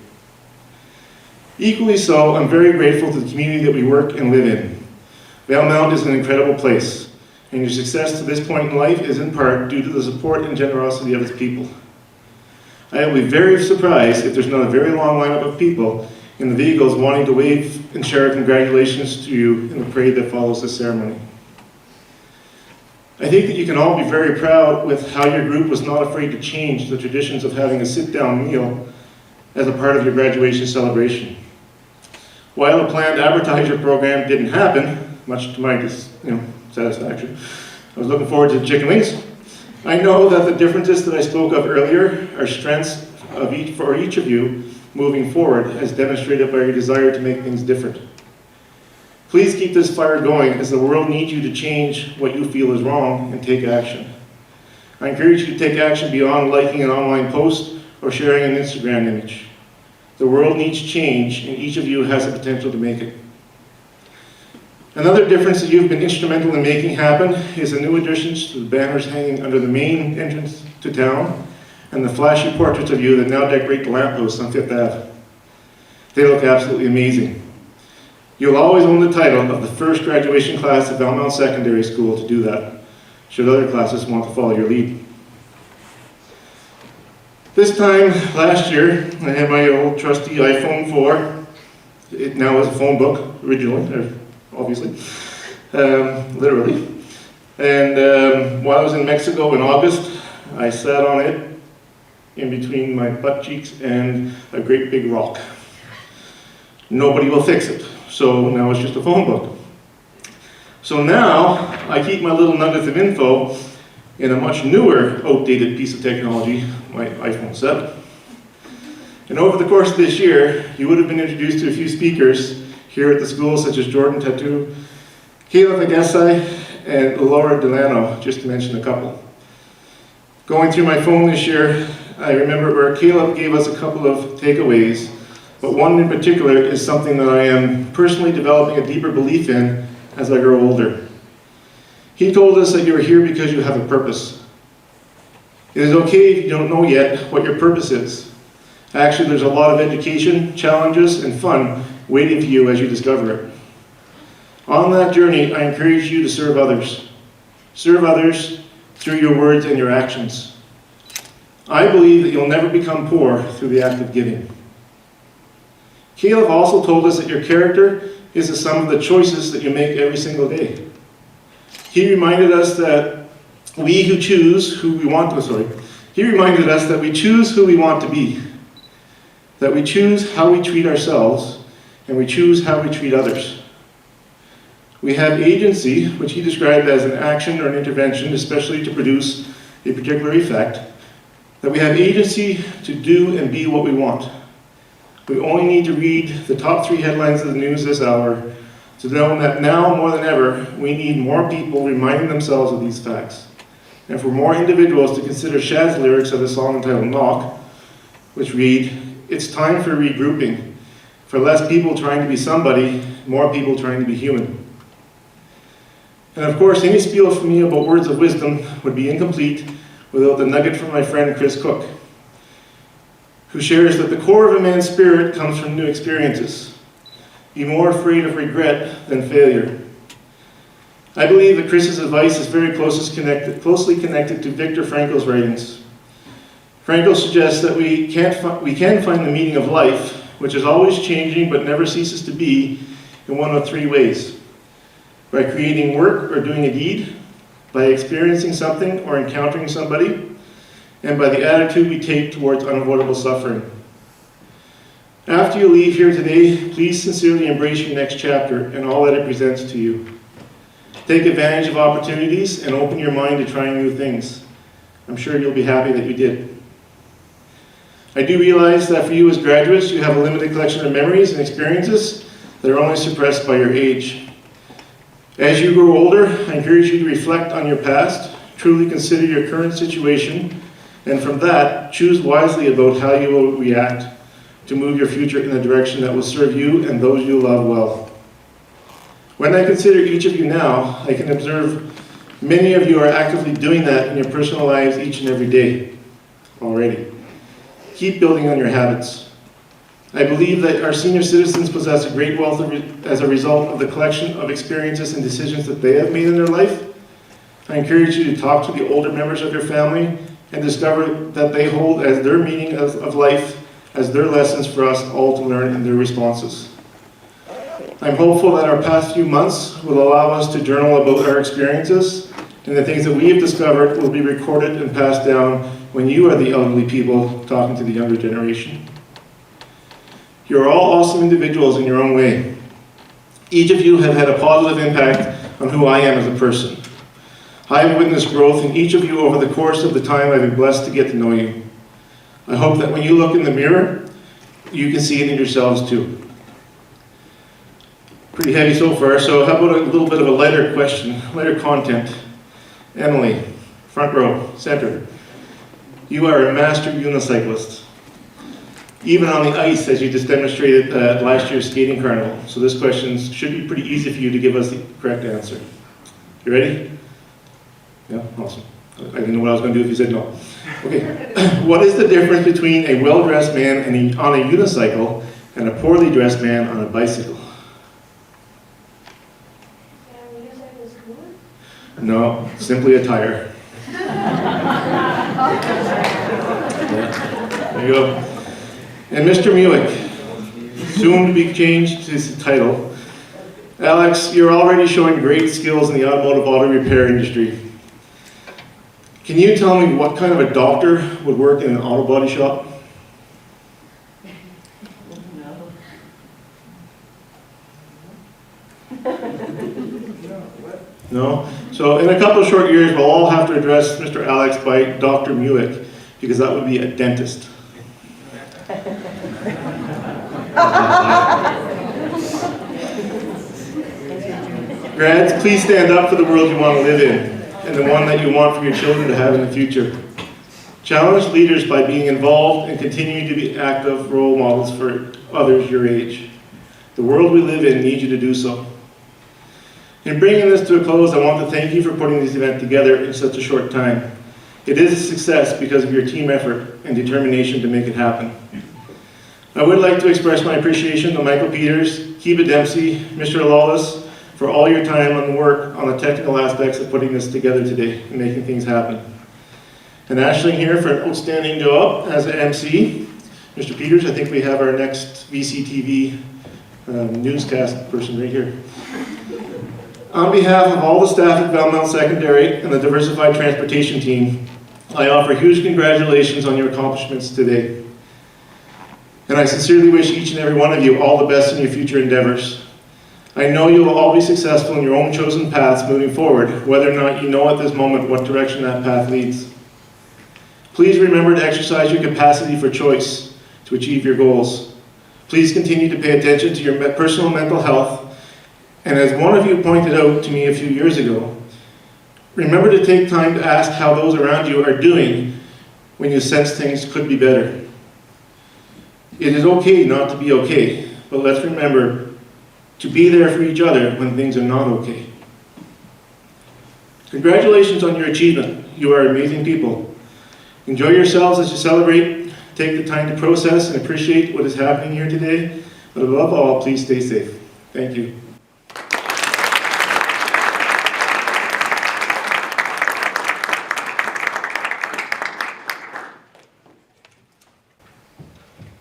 Equally so, I'm very grateful to the community that we work and live in. Valemount is an incredible place, and your success to this point in life is in part due to the support and generosity of its people. I will be very surprised if there's not a very long lineup of people in the vehicles wanting to wave and share congratulations to you in the parade that follows this ceremony. I think that you can all be very proud with how your group was not afraid to change the traditions of having a sit-down meal as a part of your graduation celebration. While the planned advertiser program didn't happen, much to my satisfaction, I was looking forward to the chicken wings. I know that the differences that I spoke of earlier are strengths for each of you moving forward, as demonstrated by your desire to make things different. Please keep this fire going, as the world needs you to change what you feel is wrong and take action. I encourage you to take action beyond liking an online post or sharing an Instagram image. The world needs change, and each of you has the potential to make it. Another difference that you've been instrumental in making happen is the new additions to the banners hanging under the main entrance to town and the flashy portraits of you that now decorate the lampposts on 5th Ave. They look absolutely amazing. You'll always own the title of the first graduation class at Valemount Secondary School to do that, should other classes want to follow your lead. This time last year, I had my old trusty iPhone 4. It now is a phone book, originally, obviously, literally. And while I was in Mexico in August, I sat on it in between my butt cheeks and a great big rock. Nobody will fix it, so now it's just a phone book. So now, I keep my little nuggets of info in a much newer, outdated piece of technology, my iPhone 7. And over the course of this year, you would have been introduced to a few speakers here at the school, such as Jordan Tattoo, Caleb Agassi, and Laura Delano, just to mention a couple. Going through my phone this year, I remember where Caleb gave us a couple of takeaways, but one in particular is something that I am personally developing a deeper belief in as I grow older. He told us that you are here because you have a purpose. It is okay if you don't know yet what your purpose is. Actually, there's a lot of education, challenges, and fun waiting for you as you discover it. On that journey, I encourage you to serve others. Serve others through your words and your actions. I believe that you'll never become poor through the act of giving. Caleb also told us that your character is the sum of the choices that you make every single day. He reminded us that we choose who we want to be, that we choose how we treat ourselves, and we choose how we treat others. We have agency, which he described as an action or an intervention, especially to produce a particular effect, that we have agency to do and be what we want. We only need to read the top 3 headlines of the news this hour to know that now more than ever, we need more people reminding themselves of these facts. And for more individuals to consider Shad's lyrics of a song entitled Knock, which read, "It's time for regrouping, for less people trying to be somebody, more people trying to be human." And of course, any spiel from me about words of wisdom would be incomplete without the nugget from my friend Chris Cook, who shares that the core of a man's spirit comes from new experiences. Be more afraid of regret than failure. I believe that Chris's advice is very closely connected to Viktor Frankl's writings. Frankl suggests that we can find the meaning of life, which is always changing but never ceases to be, in one of 3 ways. By creating work or doing a deed, by experiencing something or encountering somebody, and by the attitude we take towards unavoidable suffering. After you leave here today, please sincerely embrace your next chapter and all that it presents to you. Take advantage of opportunities and open your mind to trying new things. I'm sure you'll be happy that you did. I do realize that for you as graduates, you have a limited collection of memories and experiences that are only suppressed by your age. As you grow older, I encourage you to reflect on your past, truly consider your current situation, and from that, choose wisely about how you will react to move your future in a direction that will serve you and those you love well. When I consider each of you now, I can observe many of you are actively doing that in your personal lives each and every day already. Keep building on your habits. I believe that our senior citizens possess a great wealth as a result of the collection of experiences and decisions that they have made in their life. I encourage you to talk to the older members of your family and discover that they hold as their meaning of life as their lessons for us all to learn in their responses. I'm hopeful that our past few months will allow us to journal about our experiences, and the things that we have discovered will be recorded and passed down when you are the elderly people talking to the younger generation. You're all awesome individuals in your own way. Each of you have had a positive impact on who I am as a person. I have witnessed growth in each of you over the course of the time I've been blessed to get to know you. I hope that when you look in the mirror, you can see it in yourselves too. Pretty heavy so far, so how about a little bit of a lighter question, lighter content. Emily, front row, center. You are a master unicyclist. Even on the ice, as you just demonstrated at last year's skating carnival. So this question should be pretty easy for you to give us the correct answer. You ready? Yeah, awesome. I didn't know what I was going to do if you said no. Okay. What is the difference between a well-dressed man on a unicycle and a poorly dressed man on a bicycle? No, simply a tire. Yeah. There you go. And Mr. Muick, soon to be changed his title. Alex, you're already showing great skills in the automotive auto repair industry. Can you tell me what kind of a doctor would work in an auto body shop? No? So in a couple of short years, we'll all have to address Mr. Alex by Dr. Muick, because that would be a dentist. Grads, please stand up for the world you want to live in, and the one that you want for your children to have in the future. Challenge leaders by being involved and continuing to be active role models for others your age. The world we live in needs you to do so. In bringing this to a close, I want to thank you for putting this event together in such a short time. It is a success because of your team effort and determination to make it happen. I would like to express my appreciation to Michael Peters, Kiva Dempsey, Mr. Lawless, for all your time and work on the technical aspects of putting this together today and making things happen. And Ashley here for an outstanding job as an MC. Mr. Peters, I think we have our next VCTV newscast person right here. On behalf of all the staff at Valemount Secondary and the Diversified Transportation team, I offer huge congratulations on your accomplishments today. And I sincerely wish each and every one of you all the best in your future endeavors. I know you will all be successful in your own chosen paths moving forward, whether or not you know at this moment what direction that path leads. Please remember to exercise your capacity for choice to achieve your goals. Please continue to pay attention to your personal mental health. And as one of you pointed out to me a few years ago, remember to take time to ask how those around you are doing when you sense things could be better. It is okay not to be okay, but let's remember to be there for each other when things are not okay. Congratulations on your achievement. You are amazing people. Enjoy yourselves as you celebrate. Take the time to process and appreciate what is happening here today. But above all, please stay safe. Thank you.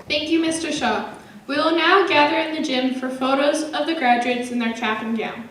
Thank you, Mr. Shaw. We will now gather in the gym for photos of the graduates in their cap and gown.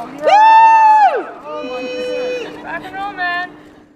Woo!